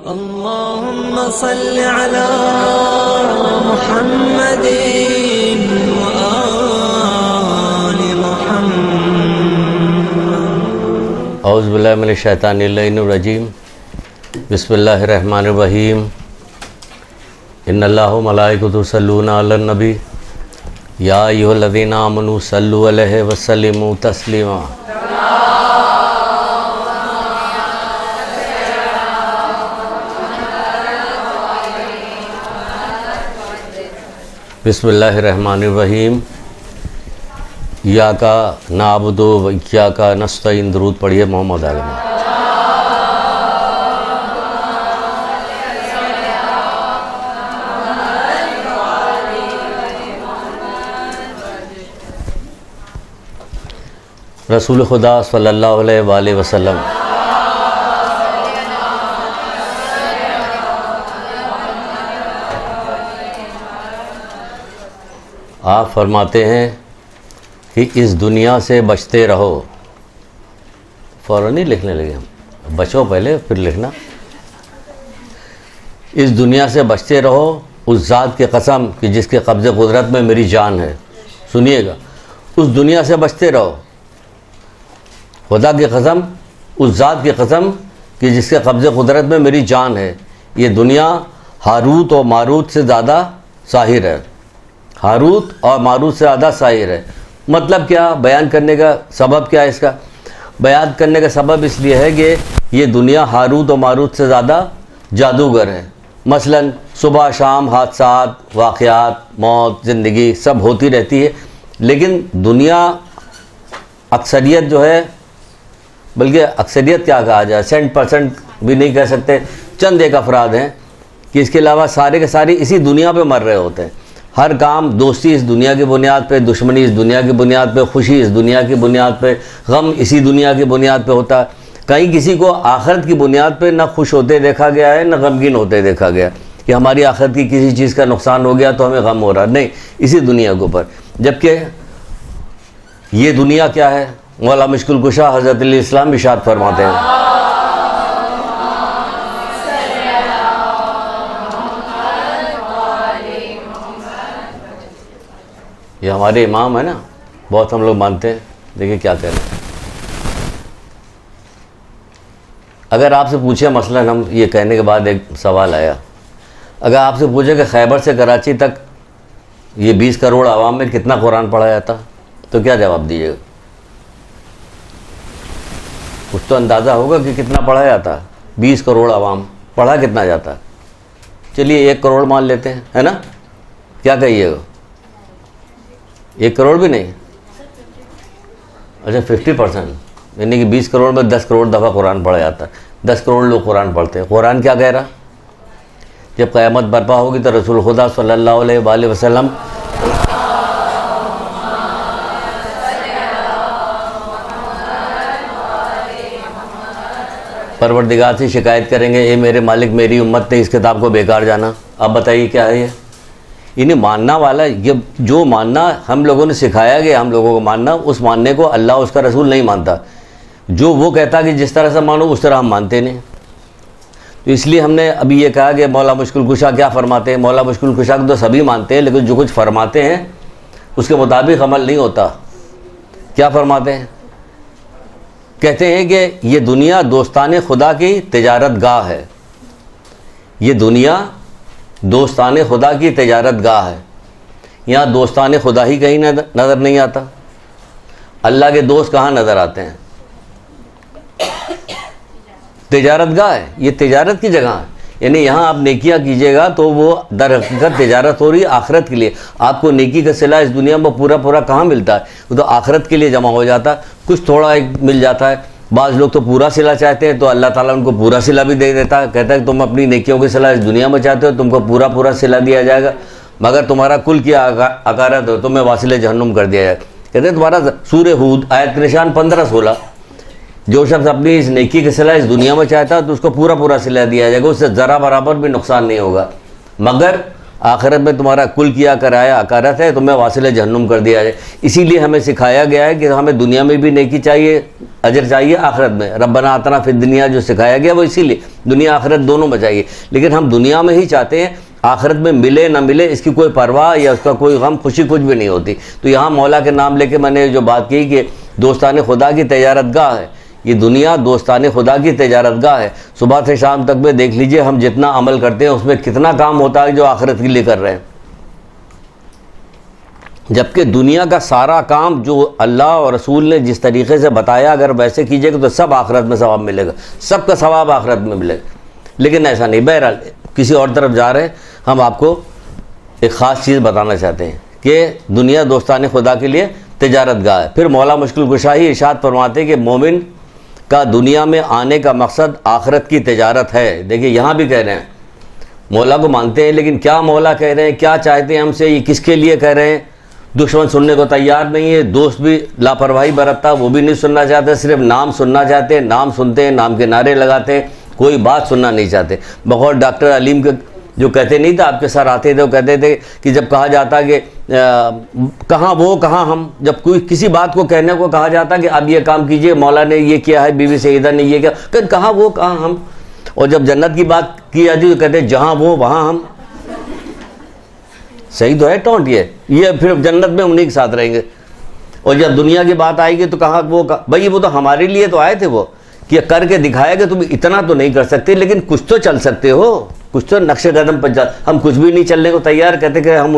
अल्लाहुम्मा सल्लि अला मुहम्मदिन व आलि मुहम्मद। औज़ु बिल्लाहि मिनश शैतानिर रजीम। बिस्मिल्लाहिर्रहमानिर्रहीम। इन्नल्लाहा व मलाइकतुहु युसल्लूना अलन नबी या अय्युहल्लज़ीना आमनू सल्लु अलैहि व सल्लिमू तस्लीमा। बिस्मिल्लाहिर्रहमानिर्रहीम। इय्याका नअबुदु व इय्याका नस्तईन। दुरूद पढ़िए मोहम्मद आलम। रसूल खुदा सल्लल्लाहु अलैहि वसल्लम आप फरमाते हैं कि इस दुनिया से बचते रहो। फ़ौरन ही लिखने लगे हम, बचो पहले फिर लिखना। इस दुनिया से बचते रहो उस ज़ात की कसम कि जिसके कब्ज़े कुदरत में मेरी जान है। सुनिएगा, उस दुनिया से बचते रहो, खुदा की कसम, उस ज़ात की कसम कि जिसके कब्ज़े कुदरत में मेरी जान है। ये दुनिया हारूत और मारूत से ज़्यादा साहिर है। हारूत और मारूत से ज़्यादा साहिर है। मतलब क्या, बयान करने का सबब क्या है? इसका बयान करने का सबब इसलिए है कि ये दुनिया हारूत और मारूत से ज़्यादा जादूगर है। मसलन सुबह शाम हादसात, वाक़यात, मौत, ज़िंदगी सब होती रहती है, लेकिन दुनिया अक्सरियत जो है, बल्कि अक्सरियत क्या कहा जाए, 100% भी नहीं कह सकते, चंद एक अफराद हैं कि इसके अलावा सारे के सारे इसी दुनिया पे मर रहे होते हैं। हर काम, दोस्ती इस दुनिया की बुनियाद पे, दुश्मनी इस दुनिया की बुनियाद पे, खुशी इस दुनिया की बुनियाद पे, गम इसी दुनिया की बुनियाद पे होता है। कहीं किसी को आखिरत की बुनियाद पे ना खुश होते देखा गया है, ना गमगीन होते देखा गया कि हमारी आखिरत की किसी चीज़ का नुकसान हो गया तो हमें गम हो रहा, नहीं, इसी दुनिया के ऊपर। जबकि ये दुनिया क्या है, मौला मुश्किल कुशा हज़रत अली इस्लाम इरशाद फरमाते हैं, ये हमारे इमाम है ना, बहुत हम लोग मानते हैं। देखिए क्या कह रहे हैं। अगर आपसे पूछे, मसलन हम ये कहने के बाद एक सवाल आया, अगर आपसे पूछे कि खैबर से कराची तक ये 20 करोड़ आवाम में कितना कुरान पढ़ा जाता, तो क्या जवाब दीजिएगा? कुछ तो अंदाज़ा होगा कि कितना पढ़ा जाता। 20 करोड़ आवाम, पढ़ा कितना जाता? चलिए 1 करोड़ मान लेते हैं, है ना? क्या कहिएगा? 1 करोड़ भी नहीं, अच्छा 50%, यानी कि 20 करोड़ में 10 करोड़ दफ़ा कुरान पढ़ा जाता है। 10 करोड़ लोग कुरान पढ़ते हैं। कुरान क्या कह रहा? जब क़यामत बर्पा होगी तो रसूल खुदा सल्लल्लाहु अलैहि वसल्लम परवरदिगार से शिकायत करेंगे, ए मेरे मालिक, मेरी उम्मत ने इस किताब को बेकार जाना। अब बताइए क्या है ये? इन्हें मानना वाला, ये जो मानना हम लोगों ने सिखाया गया हम लोगों को मानना, उस मानने को अल्लाह उसका रसूल नहीं मानता। जो वो कहता कि जिस तरह से मानो उस तरह हम मानते नहीं। तो इसलिए हमने अभी ये कहा कि मौला मुश्किल कुशा क्या फरमाते हैं। मौला मुश्किल कुशा को तो सभी मानते हैं, लेकिन जो कुछ फरमाते हैं उसके मुताबिक अमल नहीं होता। क्या फरमाते हैं? कहते हैं कि ये दुनिया दोस्ताने खुदा की तिजारत गाह है। ये दुनिया दोस्ताने खुदा की तिजारत गाह है। यहाँ दोस्ताने खुदा ही कहीं नज़र नहीं आता। अल्लाह के दोस्त कहाँ नज़र आते हैं? तिजारत गाह है, ये तिजारत की जगह है। यानी यहाँ आप नेकियां कीजिएगा तो वो दर हकीकत तिजारत हो रही है आखिरत के लिए। आपको नेकी का सिला इस दुनिया में पूरा पूरा कहाँ मिलता है? वो तो आखिरत के लिए जमा हो जाता है। कुछ थोड़ा एक मिल जाता है। बाज़ लोग तो पूरा सिला चाहते हैं, तो अल्लाह ताला उनको पूरा सिला भी दे देता है। कहता है कि तुम अपनी नेकियों की सिला इस दुनिया में चाहते हो, तुमको पूरा पूरा सिला दिया जाएगा, मगर तुम्हारा कुल की अकारत हो तुम्हें वासिले जहन्नुम कर दिया जाएगा। कहते हैं तुम्हारा सूरह हूद आयत निशान 15-16, जो शख्स अपनी इस नेकी की सिला इस दुनिया में चाहता है तो उसको पूरा पूरा सिला दिया जाएगा, उससे ज़रा बराबर भी नुकसान नहीं होगा, मगर आखिरत में तुम्हारा कुल किया कराया अकारत है, तुम्हें वासिल जहन्नुम कर दिया जाए। इसीलिए हमें सिखाया गया है कि हमें दुनिया में भी नेकी चाहिए, अजर चाहिए, आखिरत में रब्बना आतना फिद दुनिया जो सिखाया गया वो इसीलिए दुनिया आखिरत दोनों में चाहिए। लेकिन हम दुनिया में ही चाहते हैं, आखिरत में मिले ना मिले इसकी कोई परवाह या उसका कोई गम खुशी कुछ भी नहीं होती। तो यहाँ मौला के नाम लेके मैंने जो बात की कि दोस्तान खुदा की तजारतगाह है, ये दुनिया दोस्तान खुदा की तजारतगाह है। सुबह से शाम तक में देख लीजिए हम जितना अमल करते हैं उसमें कितना काम होता है जो आखिरत के लिए कर रहे हैं, जबकि दुनिया का सारा काम जो अल्लाह और रसूल ने जिस तरीके से बताया अगर वैसे कीजिएगा तो सब आखिरत में सवाब मिलेगा, सबका सवाब आखिरत में मिलेगा। लेकिन ऐसा नहीं। बहरहाल किसी और तरफ जा रहे हैं, हम आपको एक ख़ास चीज़ बताना चाहते हैं कि दुनिया दोस्तान खुदा के लिए तजारतगाह है। फिर मौला मुश्किल कुशा ही इरशाद फरमाते कि मोमिन का दुनिया में आने का मकसद आखिरत की तजारत है। देखिए यहाँ भी कह रहे हैं, मौला को मानते हैं लेकिन क्या मौला कह रहे हैं, क्या चाहते हैं हमसे, ये किसके लिए कह रहे हैं। दुश्मन सुनने को तैयार नहीं है, दोस्त भी लापरवाही बरतता, वो भी नहीं सुनना चाहते, सिर्फ नाम सुनना चाहते हैं, नाम सुनते हैं, नाम के नारे लगाते हैं, कोई बात सुनना नहीं चाहते। बगौर डॉक्टर अलीम के जो कहते नहीं था, आपके सर आते थे, वो कहते थे कि जब कहा जाता कि कहाँ वो कहाँ हम, जब कोई किसी बात को कहने को कहा जाता कि अब ये काम कीजिए, मौला ने ये किया है, बीवी सईदा ने ये किया, कहते कहाँ वो कहाँ हम। और जब जन्नत की बात की जाती तो कहते जहाँ वो वहाँ हम। सही तो है टोंट ये फिर जन्नत में उन्हीं के साथ रहेंगे। और जब दुनिया की बात आएगी तो कहाँ वो भाई वो तो हमारे लिए तो आए थे, वो कि करके दिखाया कि तुम इतना तो नहीं कर सकते लेकिन कुछ तो चल सकते हो, कुछ तो नक्शे कदम पर चल। हम कुछ भी नहीं चलने को तैयार, कहते कि हम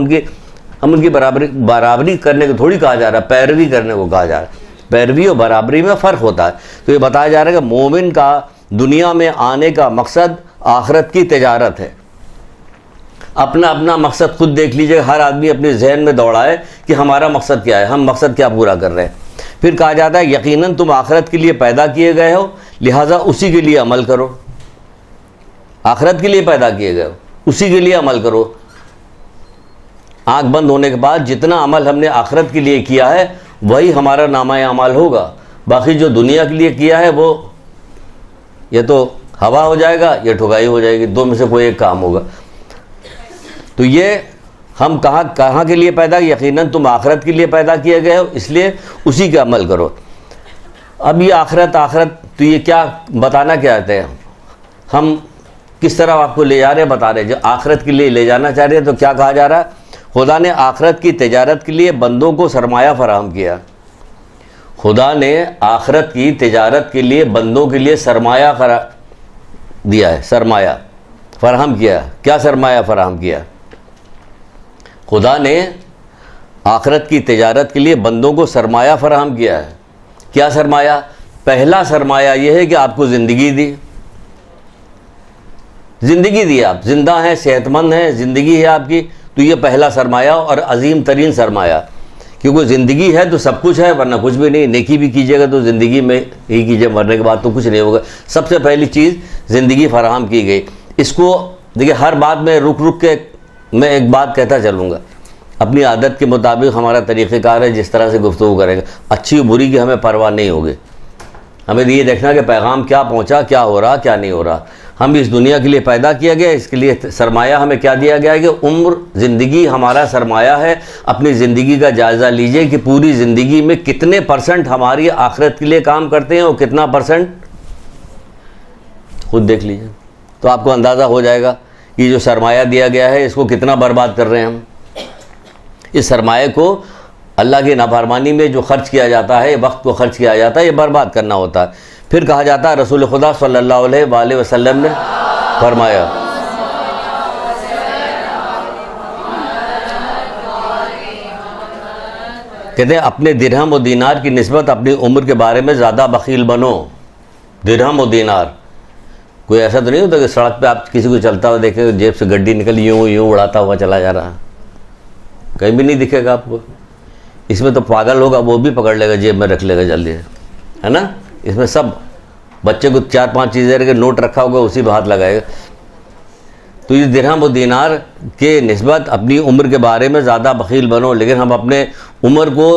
उनकी बराबरी करने को थोड़ी कहा जा रहा है, पैरवी करने को कहा जा रहा है। पैरवी और बराबरी में फ़र्क होता है। तो ये बताया जा रहा है कि मोमिन का दुनिया में आने का मकसद आखिरत की तजारत है। अपना अपना मकसद खुद देख लीजिए, हर आदमी अपने जहन में दौड़ाए कि हमारा मकसद क्या है, हम मकसद क्या पूरा कर रहे हैं। फिर कहा जाता है यकीनन तुम आखिरत के लिए पैदा किए गए हो, लिहाजा उसी के लिए अमल करो। आखिरत के लिए पैदा किए गए हो, उसी के लिए अमल करो। आंख बंद होने के बाद जितना अमल हमने आखिरत के लिए किया है वही हमारा नामा अमाल होगा। बाकी जो दुनिया के लिए किया है वो ये तो हवा हो जाएगा या ठुकाई हो जाएगी, दो में से कोई एक काम होगा। तो ये हम कहाँ के लिए पैदा, यकीनन तुम आखिरत के लिए पैदा किए गए हो, इसलिए उसी का अमल करो। अब ये आखिरत तो ये क्या बताना क्या चाहते हैं, हम किस तरह आपको ले जा रहे हैं, बता रहे हैं। जो आखिरत के लिए ले जाना चाह रहे हैं तो क्या कहा जा रहा है, खुदा ने आखिरत की तजारत के लिए बंदों को सरमाया फराहम किया। खुदा ने आखिरत की तजारत के लिए बंदों के लिए सरमाया दिया है, सरमाया फराहम किया। क्या सरमाया फराहम किया? खुदा ने आखिरत की तजारत के लिए बंदों को सरमाया फराहम किया है। क्या सरमाया? पहला सरमाया यह है कि आपको ज़िंदगी दी, ज़िंदगी दी, आप जिंदा हैं, सेहतमंद हैं, ज़िंदगी है आपकी, तो ये पहला सरमाया और अजीम तरीन सरमाया। क्योंकि ज़िंदगी है तो सब कुछ है, वरना कुछ भी नहीं। नेकी भी कीजिएगा तो ज़िंदगी में ही कीजिए, मरने के बाद तो कुछ नहीं होगा। सबसे पहली चीज़ ज़िंदगी फराहम की गई। इसको देखिए, हर बात में रुक रुक के मैं एक बात कहता चलूँगा। अपनी आदत के मुताबिक हमारा तरीक़ेकार है, जिस तरह से गुफ्तगू करेंगे, अच्छी बुरी की हमें परवाह नहीं होगी। हमें ये देखना कि पैगाम क्या पहुँचा, क्या हो रहा, क्या नहीं हो रहा। हम इस दुनिया के लिए पैदा किया गया, इसके लिए सरमाया हमें क्या दिया गया है कि उम्र, ज़िंदगी हमारा सरमाया है। अपनी ज़िंदगी का जायज़ा लीजिए कि पूरी ज़िंदगी में कितने % हमारी आखिरत के लिए काम करते हैं और कितना % खुद देख लीजिए, तो आपको अंदाज़ा हो जाएगा कि जो सरमाया दिया गया है इसको कितना बर्बाद कर रहे हैं हम। इस सरमाए को अल्लाह की नाफरमानी में जो खर्च किया जाता है, वक्त को खर्च किया जाता है, ये बर्बाद करना होता है। फिर कहा जाता है रसूल खुदा सल्लल्लाहु अलैहि वसल्लम ने फरमाया, कहते हैं अपने दिरहम और दीनार की निस्बत अपनी उम्र के बारे में ज़्यादा बखील बनो। दिरहम और दीनार, कोई ऐसा तो नहीं होता कि सड़क पे आप किसी को चलता हुआ देखेंगे, जेब से गड्डी निकल यूँ उड़ाता हुआ चला जा रहा, कहीं भी नहीं दिखेगा आपको। इसमें तो पागल होगा, वो भी पकड़ लेगा, जेब में रख लेगा जल्दी, है ना। इसमें सब बच्चे को 4-5 चीज़ें के नोट रखा होगा, उसी पर हाथ लगाएगा। तो ये दिरहम और दीनार के निस्बत अपनी उम्र के बारे में ज़्यादा बखील बनो। लेकिन हम अपने उम्र को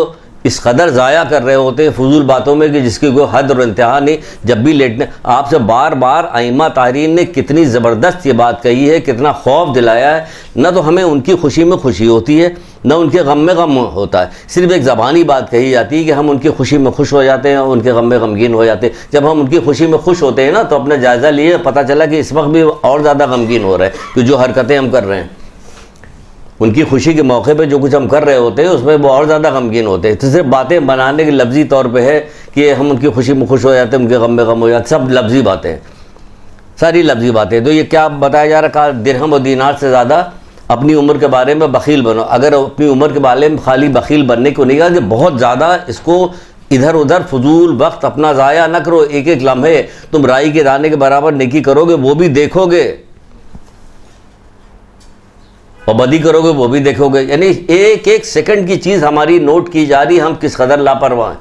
इस कदर ज़ाया कर रहे होते हैं फजूल बातों में कि जिसकी कोई हद और इंतहा नहीं। जब भी लेटने आपसे बार बार आइमा तारीन ने कितनी ज़बरदस्त ये बात कही है, कितना खौफ दिलाया है। न तो हमें उनकी खुशी में खुशी होती है, न उनके गम में गम होता है। सिर्फ एक ज़बानी बात कही जाती है कि हम उनकी खुशी में खुश हो जाते हैं और उनके गम में गमगीन हो जाते हैं। जब हम उनकी खुशी में खुश होते हैं ना, तो अपना जायज़ा लिए, पता चला कि इस वक्त भी और ज़्यादा गमगीन हो रहे हैं कि जो हरकतें हम कर रहे हैं। उनकी खुशी के मौके पे जो कुछ हम कर रहे होते हैं उसमें वो और ज़्यादा गमगीन होते हैं। तो सिर्फ बातें बनाने की लफ्ज़ी तौर पे है कि हम उनकी खुशी में खुश हो जाते हैं, उनके गम में गम हो जाते, सब लफ्ज़ी बातें हैं, सारी लफ्ज़ी बातें। तो ये क्या बताया जा रहा है, दिरहम और दीनार से ज़्यादा अपनी उम्र के बारे में बखील बनो। अगर अपनी उम्र के बारे में खाली बखील बनने को नहीं कहा कि बहुत ज़्यादा इसको इधर उधर फजूल वक्त अपना ज़ाया न करो। एक एक लम्हे तुम राई के दाने के बराबर नेकी करोगे वो भी देखोगे, और बदी करोगे वो भी देखोगे। यानी एक एक सेकंड की चीज़ हमारी नोट की जा रही, हम किस कदर लापरवाह हैं,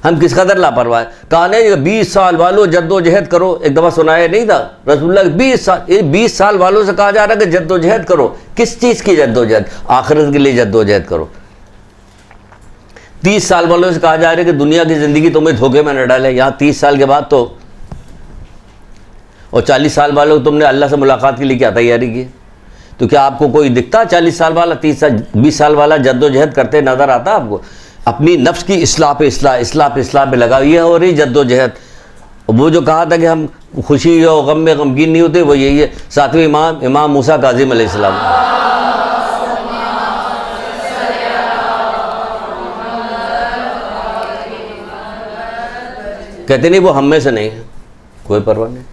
हम किस कदर लापरवाह हैं। कहा नहीं 20 साल वालों जद्दोजहद करो, एक दफ़ा सुनाया नहीं था रसूलुल्लाह 20 साल वालों से कहा जा रहा है कि जद्दोजहद करो। किस चीज़ की जद्दोजहद? आखिरत के लिए जद्दोजहद करो। 30 साल वालों से कहा जा रहा है कि दुनिया की ज़िंदगी तुम्हें धोखे में न डाले। यहाँ 30 साल के बाद तो, और 40 साल वालों तुमने अल्लाह से मुलाकात के लिए क्या तैयारी की? तो क्या आपको कोई दिखता 40 साल वाला 20 साल वाला जद्दोजहद करते नज़र आता आपको? अपनी नफ्स की इस्लाह पे इस्लाह पे लगा, ये हो रही जद्दोजहद। वो जो कहा था कि हम खुशी और गम में गमगीन नहीं होते, वो यही है। सातवें इमाम मूसा काज़िम अलैहिस्सलाम कहते नहीं वो हम में से नहीं है, कोई परवाह नहीं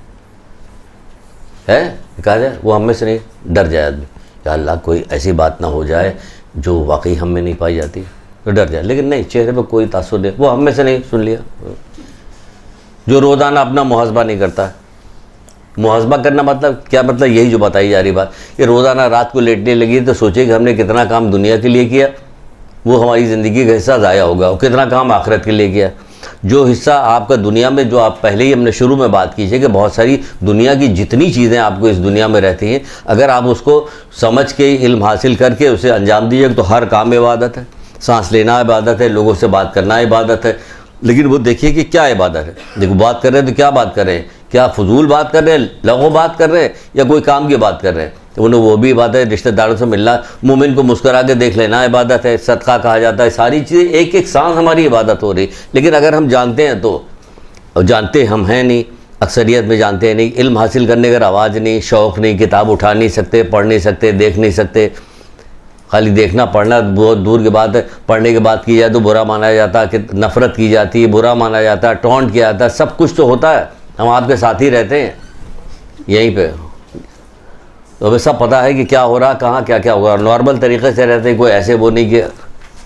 है, कहा जाए वो हम में से नहीं, डर जाए आदमी या अल्लाह कोई ऐसी बात ना हो जाए जो वाकई हम में नहीं पाई जाती, तो डर जाए। लेकिन नहीं, चेहरे पे कोई तासुर नहीं, वो हम में से नहीं, सुन लिया। जो रोज़ाना अपना मुहासबा नहीं करता। मुहासबा करना मतलब क्या? मतलब यही जो बताई जा रही बात कि रोज़ाना रात को लेटने लगी तो सोचे कि हमने कितना काम दुनिया के लिए किया, वो हमारी ज़िंदगी का हिस्सा ज़ाया होगा, और कितना काम आखिरत के लिए किया। जो हिस्सा आपका दुनिया में, जो आप पहले ही हमने शुरू में बात की है कि बहुत सारी दुनिया की जितनी चीज़ें आपको इस दुनिया में रहती हैं, अगर आप उसको समझ के इल्म हासिल करके उसे अंजाम दीजिए तो हर काम इबादत है। सांस लेना इबादत है, लोगों से बात करना इबादत है। लेकिन वो देखिए कि क्या इबादत है। देखो बात कर रहे हैं तो क्या बात कर रहे हैं? क्या फजूल बात कर रहे हैं, लगो बात कर रहे हैं, या कोई काम की बात कर रहे हैं? तो उन्हें वो भी इबादत है। रिश्तेदारों से मिलना, मोमिन को मुस्करा के देख लेना इबादत है। सदका कहा जाता है। सारी चीज़ें, एक एक सांस हमारी इबादत हो रही। लेकिन अगर हम जानते हैं तो, और जानते हम हैं नहीं, अक्सरियत में जानते हैं नहीं, इल्म हासिल करने का रवाज नहीं, शौक़ नहीं, किताब उठा नहीं सकते, पढ़ नहीं सकते, देख नहीं सकते। खाली देखना पढ़ना बहुत दूर की बात है। पढ़ने की बात की जाए तो बुरा माना जाता है, कि नफ़रत की जाती है, बुरा माना जाता है, टॉन्ट किया जाता है। सब कुछ तो होता है, हम आपके साथ ही रहते हैं यहीं पे, तो हमें सब पता है कि क्या हो रहा, कहाँ क्या क्या होगा। नॉर्मल तरीके से रहते हैं, कोई ऐसे वो नहीं कि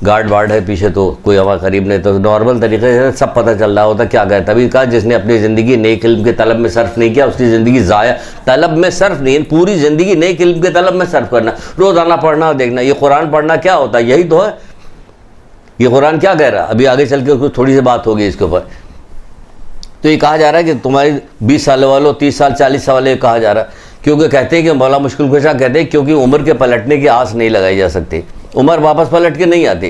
गार्ड वार्ड है पीछे तो कोई हमारे करीब नहीं, तो नॉर्मल तरीके से सब पता चल रहा होता क्या गया। तभी कहा जिसने अपनी ज़िंदगी नेक इल्म के तलब में सर्फ नहीं किया उसकी ज़िंदगी ज़ाया। तलब में सर्फ नहीं, पूरी ज़िंदगी नेक इल्म के तलब में सर्फ करना, रोज़ाना पढ़ना देखना। ये कुरान पढ़ना क्या होता है? यही तो है। ये कुरान क्या कह रहा है? अभी आगे चल के उसको थोड़ी सी बात होगी इसके ऊपर। तो ये कहा जा रहा है कि तुम्हारी 20 साल वालों, 30 साल 40 साल वाले, कहा जा रहा है क्योंकि कहते हैं कि मौला मुश्किल कुशा कहते हैं क्योंकि उम्र के पलटने की आस नहीं लगाई जा सकती। उम्र वापस पलट के नहीं आती।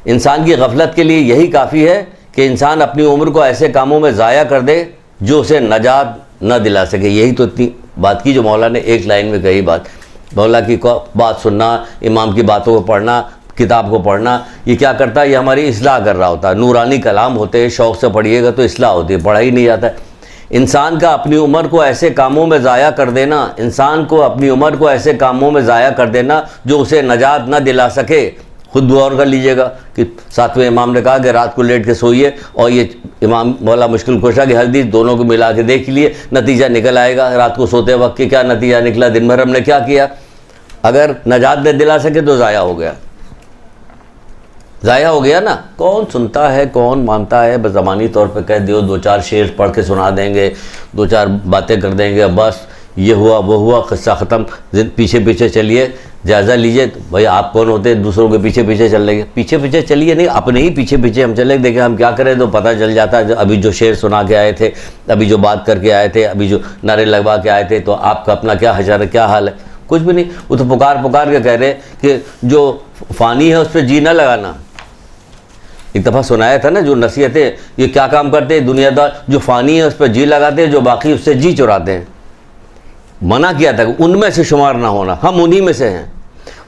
इंसान की गफलत के लिए यही काफ़ी है कि इंसान अपनी उम्र को ऐसे कामों में ज़ाया कर दे जो उसे नजात न दिला सके। यही तो इतनी बात की जो मौला ने एक लाइन में कही बात। मौला की बात सुनना, इमाम की बातों को पढ़ना, किताब को पढ़ना, ये क्या करता है? ये हमारी इस्लाह कर रहा होता है। नूरानी कलाम होते हैं, शौक़ से पढ़िएगा तो इस्लाह होती है, पढ़ा ही नहीं जाता है। इंसान का अपनी उम्र को ऐसे कामों में ज़ाया कर देना, इंसान को अपनी उम्र को ऐसे कामों में ज़ाया कर देना जो उसे नजात न दिला सके। खुद गौर कर लीजिएगा कि सातवें इमाम ने कहा कि रात को लेट के सोइए, और ये इमाम मौला मुश्किल कुशा की हदीस दोनों को मिला के देख लिए, नतीजा निकल आएगा। रात को सोते वक्त के क्या नतीजा निकला, दिन भर हमने क्या किया। अगर नजात न दिला सके तो ज़ाया हो गया, ज़ाया हो गया ना। कौन सुनता है, कौन मानता है? बस ज़बानी तौर पे कह दियो, 2-4 शेर पढ़ के सुना देंगे, 2-4 बातें कर देंगे, बस ये हुआ वो हुआ, क़िस्सा ख़त्म। पीछे पीछे चलिए, जायज़ा लीजिए भाई आप कौन होते हैं दूसरों के पीछे पीछे चल रहे। पीछे पीछे चलिए नहीं, अपने ही पीछे पीछे हम चले। देखें हम क्या करें तो पता चल जाता है। अभी जो शेर सुना के आए थे, अभी जो बात करके आए थे, अभी जो नारे लगवा के आए थे, तो आपका अपना क्या हशर है, क्या हाल है? कुछ भी नहीं। वो तो पुकार पुकार के कह रहे कि जो फ़ानी है उस पर जी न लगाना, एक दफ़ा सुनाया था ना, जो नसीहतें ये क्या काम करते हैं, दुनियादार जो फ़ानी है उस पर जी लगाते हैं, जो बाकी उससे जी चुराते हैं। मना किया था कि उनमें से शुमार ना होना, हम उन्हीं में से हैं।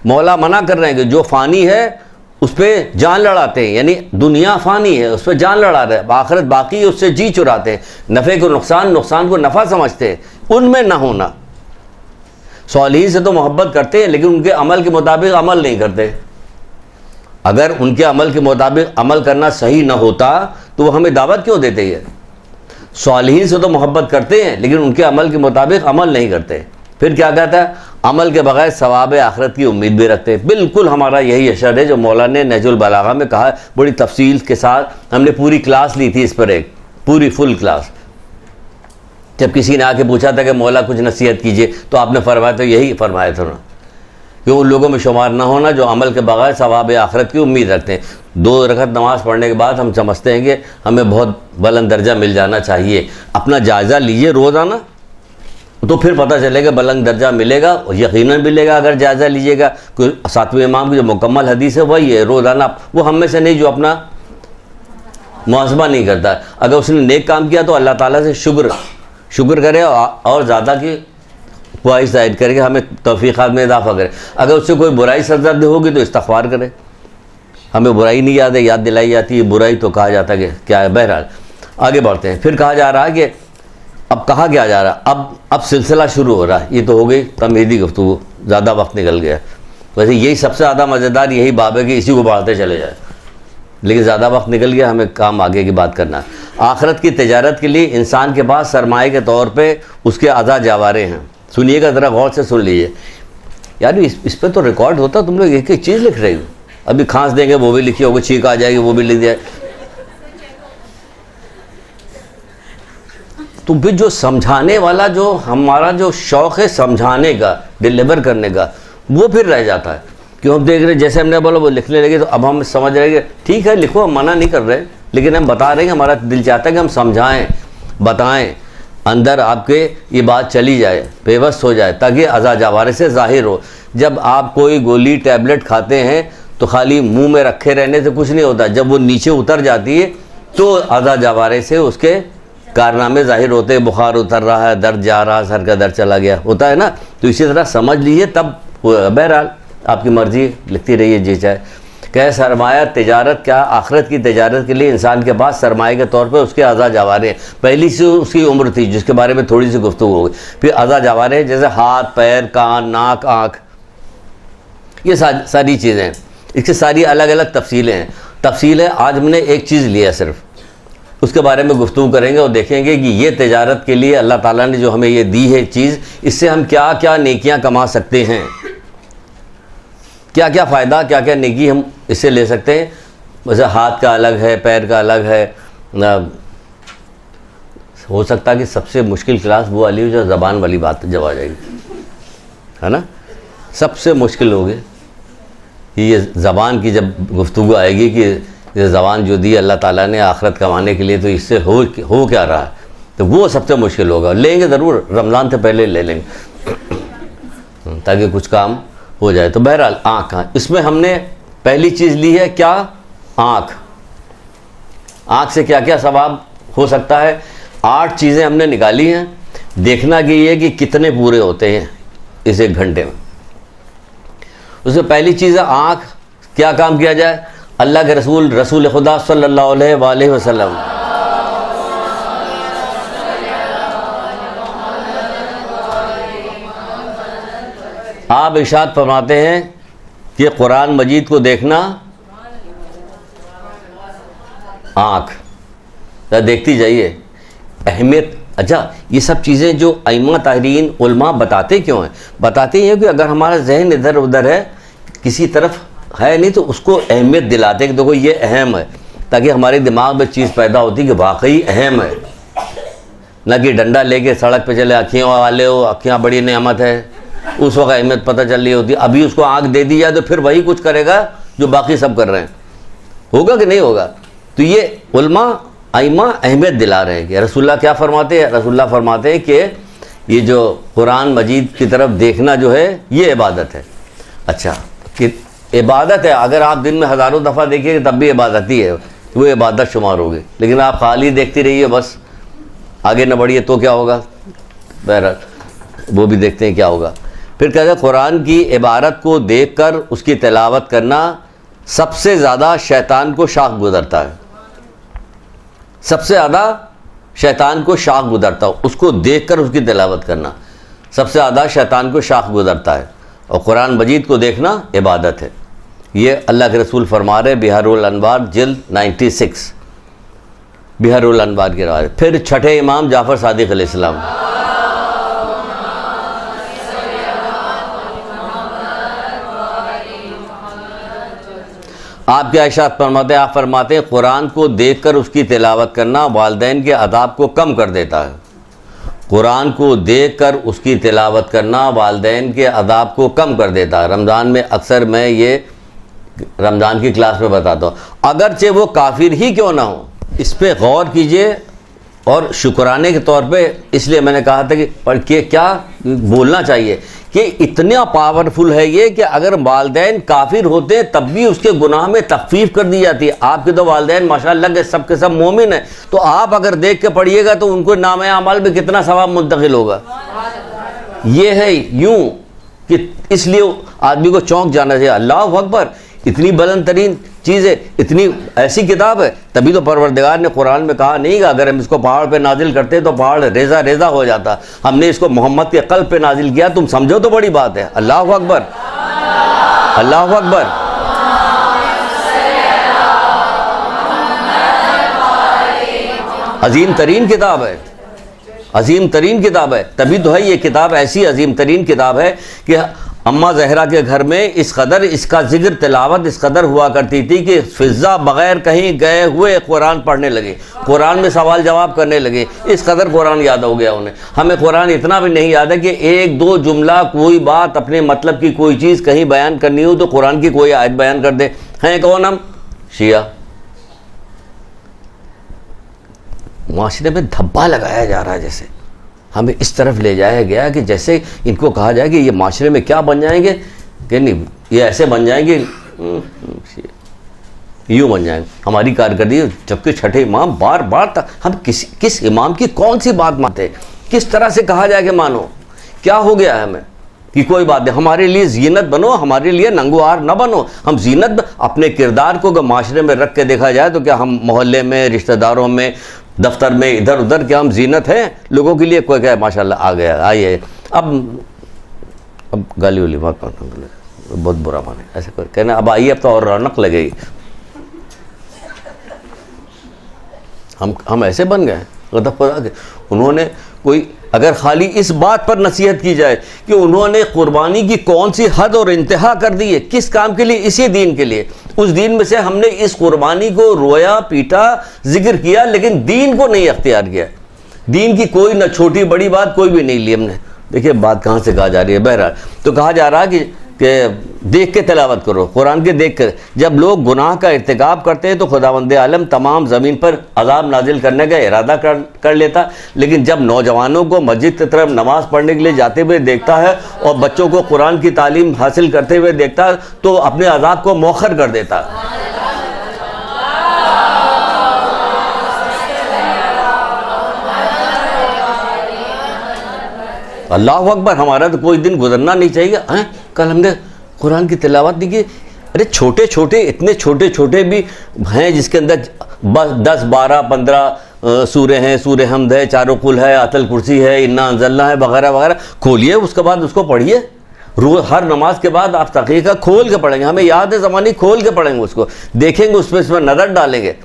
मौला मना कर रहे हैं कि जो फ़ानी है उस पर जान लड़ाते हैं, यानी दुनिया फ़ानी है उस पर जान लड़ा रहे हैं, आखिरत बाकी है उससे जी चुराते हैं, नफ़े को नुकसान, नुकसान को नफ़ा समझते हैं, उनमें ना होना। सालिहीन से तो मोहब्बत करते हैं लेकिन उनके अमल के मुताबिक अमल नहीं करते। अगर उनके अमल के मुताबिक अमल करना सही ना होता तो वो हमें दावत क्यों देते हैं? सालिहीन से तो मोहब्बत करते हैं लेकिन उनके अमल के मुताबिक अमल नहीं करते। फिर क्या कहता है? अमल के बगैर सवाब आखिरत की उम्मीद भी रखते हैं। बिल्कुल हमारा यही अशर है जो मौलाना ने नहजुल बलागा में कहा, बड़ी तफसील के साथ। हमने पूरी क्लास ली थी इस पर, एक पूरी फुल क्लास। जब किसी ने आके पूछा था कि मौला कुछ नसीहत कीजिए, तो आपने फरमाया, तो यही फरमाया था ना कि उन लोगों में शुमार ना होना जो अमल के बगैर सवाब आखिरत की उम्मीद रखते हैं। 2 रकअत नमाज़ पढ़ने के बाद हम समझते हैं कि हमें बहुत बुलंद दर्जा मिल जाना चाहिए। अपना जायज़ा लीजिए रोज़ाना, तो फिर पता चलेगा बुलंद दर्जा मिलेगा, और यकीनन मिलेगा अगर जायज़ा लीजिएगा। कोई 7वें इमाम की जो मुकम्मल हदीस है वही है, रोज़ाना। वो हम में से नहीं जो अपना मुहासबा नहीं करता। अगर उसने नेक काम किया तो अल्लाह ताला से शुक्र करे और ज़्यादा की ख्वाहिश जाहिर करे कि हमें तौफीक़ात में इजाफ़ा करे। अगर उससे कोई बुराई सरजद होगी तो इस्तग़फ़ार करे। हमें बुराई नहीं याद है, याद दिलाई जाती है, बुराई तो कहा जाता है कि क्या है। बहरहाल आगे बढ़ते हैं। फिर कहा जा रहा है कि अब कहा क्या जा रहा है, अब सिलसिला शुरू हो रहा है। ये तो हो गई तमहीदी गुफ्तगू, ज़्यादा वक्त निकल गया। वैसे यही सबसे ज़्यादा मज़ेदार यही बाब है कि इसी को बढ़ाते चले जाए, लेकिन ज़्यादा वक्त निकल गया, हमें काम आगे की बात करना है। आखिरत की तजारत के लिए इंसान के पास सरमाए के तौर पे उसके अज़ा जावारे हैं। सुनिएगा, ज़रा गौर से सुन लीजिए। यार इस पर तो रिकॉर्ड होता, तुम लोग एक एक चीज़ लिख रहे हो। अभी खांस देंगे वो भी लिखी होगी, छींक आ जाएगी वो भी लिख दिया। तो फिर जो समझाने वाला, जो हमारा जो शौक़ है समझाने का, डिलीवर करने का, वो फिर रह जाता है। क्यों? हम देख रहे जैसे हमने बोला वो लिखने लगे, तो अब हम समझ रहे हैं कि ठीक है लिखो, हम मना नहीं कर रहे, लेकिन हम बता रहे हैं कि हमारा दिल चाहता है कि हम समझाएं, बताएं, अंदर आपके ये बात चली जाए, बेबस हो जाए, ताकि अज़ा जावारे से ज़ाहिर हो। जब आप कोई गोली टैबलेट खाते हैं तो खाली मुंह में रखे रहने से कुछ नहीं होता, जब वो नीचे उतर जाती है तो अज़ा जावारे से उसके कारनामे ज़ाहिर होते हैं। बुखार उतर रहा है, दर्द जा रहा है, सर का दर्द चला गया, होता है ना। तो इसी तरह समझ लीजिए तब। बहरहाल आपकी मर्ज़ी, लिखती रहिए जी चाहे। कह सरमाया तिजारत, क्या आखिरत की तिजारत के लिए इंसान के पास सरमाए के तौर पे उसके अज़ा जावारे हैं। पहली से उसकी उम्र थी जिसके बारे में थोड़ी सी गुफ्तगू हो गई। फिर अज़ा जावारे जैसे हाथ, पैर, कान, नाक, आँख, ये सारी चीज़ें हैं। इसकी सारी अलग अलग तफसीलें हैं। तफसील है, आज हमने एक चीज़ लिया सिर्फ, उसके बारे में गुफ्तगू करेंगे और देखेंगे कि ये तिजारत के लिए अल्लाह ताला ने जो हमें ये दी है चीज़, इससे हम क्या क्या नेकियां कमा सकते हैं, क्या क्या फ़ायदा, क्या क्या नेकी हम इससे ले सकते हैं। वैसे हाथ का अलग है, पैर का अलग है। हो सकता है कि सबसे मुश्किल क्लास वो वाली हो जो ज़बान वाली बात जब आ जाएगी, है ना। सबसे मुश्किल होगी कि ये ज़बान की जब गुफ्तगू आएगी कि ये ज़बान जो दी अल्लाह ताला ने आखिरत कमाने के लिए, तो इससे हो क्या रहा है, तो वो सबसे मुश्किल होगा। लेंगे ज़रूर, रमज़ान से पहले ले लेंगे ताकि कुछ काम हो जाए। तो बहरहाल आँख, इसमें हमने पहली चीज़ ली है क्या? आँख। आँख से क्या क्या सवाब हो सकता है? 8 चीज़ें हमने निकाली हैं। देखना कि ये कि कितने पूरे होते हैं इस 1 घंटे में। उसमें पहली चीज़ है आँख। क्या काम किया जाए? अल्लाह के रसूल खुदा सल्लल्लाहु अलैहि वसल्लम आप इरशाद फरमाते हैं कि कुरान मजीद को देखना आँख, देखती जाइए। अहमियत, अच्छा ये सब चीज़ें जो अइम्मा तारीन उलमा बताते क्यों हैं? बताते हैं कि अगर हमारा जहन इधर उधर है, किसी तरफ है नहीं, तो उसको अहमियत दिलाते हैं कि देखो ये अहम है, ताकि हमारे दिमाग में चीज़ पैदा होती है कि वाकई अहम है। न कि डंडा लेके सड़क पे चले, अखियों वाले हो, अखियाँ बड़ी नेमत है, उस वक्त अहमियत पता चल रही होती है। अभी उसको आँख दे दी जाए तो फिर वही कुछ करेगा जो बाकी सब कर रहे हैं, होगा कि नहीं होगा? तो ये उलमा अइम्मा अहमियत दिला रहे हैं कि रसूलुल्लाह क्या फरमाते हैं? रसूलुल्लाह फरमाते हैं कि ये जो कुरान मजीद की तरफ देखना जो है ये इबादत है। अच्छा कि इबादत है, अगर आप दिन में हज़ारों दफ़ा देखिए तब भी इबादत ही है। वो इबादत शुमार होगी। लेकिन आप खाली देखती रहिए, बस आगे न बढ़िए तो क्या होगा, बहरहाल वो भी देखते हैं क्या होगा। फिर कहते हैं कुरान की इबारत को देखकर उसकी तिलावत करना सबसे ज़्यादा शैतान को शाख गुज़रता है, सबसे ज़्यादा शैतान को शाख गुज़रता है, उसको देखकर उसकी तिलावत करना सबसे ज़्यादा शैतान को शाख गुज़रता है। और कुरान मजीद को देखना इबादत है। ये अल्लाह के रसूल फरमा रहे बिहारुल अनवार जिल्द 96, बिहारुल अनवार की रवायत। फिर छठे इमाम जाफ़र सादिक़ अलैहिस्सलाम, आप क्या इरशाद फरमाते हैं? आप फरमाते हैं कुरान को देखकर उसकी तिलावत करना वालिदैन के अदाब को कम कर देता है। कुरान को देखकर उसकी तिलावत करना वालिदैन के अदाब को कम कर देता है। रमज़ान में अक्सर मैं ये रमज़ान की क्लास में बताता हूँ, अगरचे वो काफिर ही क्यों ना हो, इस पर गौर कीजिए और शुक्राने के तौर पे। इसलिए मैंने कहा था कि पर के क्या बोलना चाहिए कि इतना पावरफुल है ये कि अगर वालिदैन काफिर होते हैं तब भी उसके गुनाह में तखफीफ कर दी जाती है। आपके तो वालिदैन माशाअल्लाह के सब मोमिन हैं, तो आप अगर देख के पढ़िएगा तो उनको नाम अमाल में कितना सवाब मुंतकिल होगा। ये है यूं कि इसलिए आदमी को चौंक जाना चाहिए। अल्लाह अकबर, इतनी बुलंद तरीन चीज़ है, इतनी ऐसी किताब है। तभी तो परवरदिगार ने कुरान में कहा नहीं कि अगर हम इसको पहाड़ पे नाजिल करते तो पहाड़ रेजा रेजा हो जाता, हमने इसको मोहम्मद के क़ल्ब पे नाजिल किया। तुम समझो तो बड़ी बात है। अल्लाह अकबर, अल्लाह अकबर। अजीम तरीन किताब है, अजीम तरीन किताब है। तभी तो है ये किताब ऐसी अजीम तरीन किताब है कि अम्मा जहरा के घर में इस कदर इसका जिक्र तिलावत इस कदर हुआ करती थी कि फिजा बगैर कहीं गए हुए कुरान पढ़ने लगे, कुरान में सवाल जवाब करने लगे। इस कदर कुरान याद हो गया उन्हें। हमें कुरान इतना भी नहीं याद है कि एक दो जुमला कोई बात अपने मतलब की कोई चीज़ कहीं बयान करनी हो तो कुरान की कोई आयत बयान कर दे। हैं कौन हम? शिया। माशरे में धब्बा लगाया जा रहा है, जैसे हमें इस तरफ ले जाया गया कि जैसे इनको कहा जाए कि ये माशरे में क्या बन जाएंगे कि नहीं, ये ऐसे बन जाएंगे, यूँ बन जाएंगे। हमारी कारकर्दगी, जबकि छठे इमाम बार बार तक हम किस इमाम की कौन सी बात मानते हैं, किस तरह से कहा जाए कि मानो, क्या हो गया है हमें कि कोई बात नहीं, हमारे लिए जीनत बनो, हमारे लिए नंगुआर न बनो। हम जीनत अपने किरदार को अगर माशरे में रख के देखा जाए तो क्या हम मोहल्ले में, रिश्तेदारों में, दफ्तर में, इधर उधर क्या हम जीनत हैं लोगों के लिए? कोई क्या माशाल्लाह आ गया, आइए। अब गाली उली मत करना, बहुत बुरा माने ऐसे कोई कहना, अब आइए अब तो और रौनक लगेगी। हम ऐसे बन गए गदर। उन्होंने कोई अगर खाली इस बात पर नसीहत की जाए कि उन्होंने कुर्बानी की कौन सी हद और इंतहा कर दी है, किस काम के लिए? इसी दीन के लिए। उस दीन में से हमने इस कुर्बानी को रोया पीटा जिक्र किया, लेकिन दीन को नहीं अख्तियार किया। दीन की कोई न छोटी बड़ी बात कोई भी नहीं ली हमने। देखिए बात कहाँ से कहा जा रही है। बहरहाल तो कहा जा रहा कि देख के तिलावत करो, कुरान के देख कर। जब लोग गुनाह का इर्तिकाब करते हैं तो खुदावंद आलम तमाम ज़मीन पर अज़ाब नाजिल करने का इरादा कर लेता। लेकिन जब नौजवानों को मस्जिद की तरफ नमाज़ पढ़ने के लिए जाते हुए देखता है और बच्चों को कुरान की तालीम हासिल करते हुए देखता है तो अपने अज़ाब को मौखर कर देता। अल्लाह अकबर। हमारा तो कोई दिन गुजरना नहीं चाहिए हैं कल हमने कुरान की तिलावत नहीं की। अरे छोटे छोटे, इतने छोटे छोटे भी हैं जिसके अंदर 10 12 15 सूरे हैं। सूरे हमद है, चारों कुल है, अतल कुर्सी है, इन्ना अंजलना है, वगैरह वगैरह। खोलिए, उसके बाद उसको पढ़िए। रोज़ हर नमाज के बाद आप तक़ीक़ा खोल के पढ़ेंगे। हमें याद है ज़मानी, खोल के पढ़ेंगे, उसको देखेंगे, उसमें नज़र डालेंगे।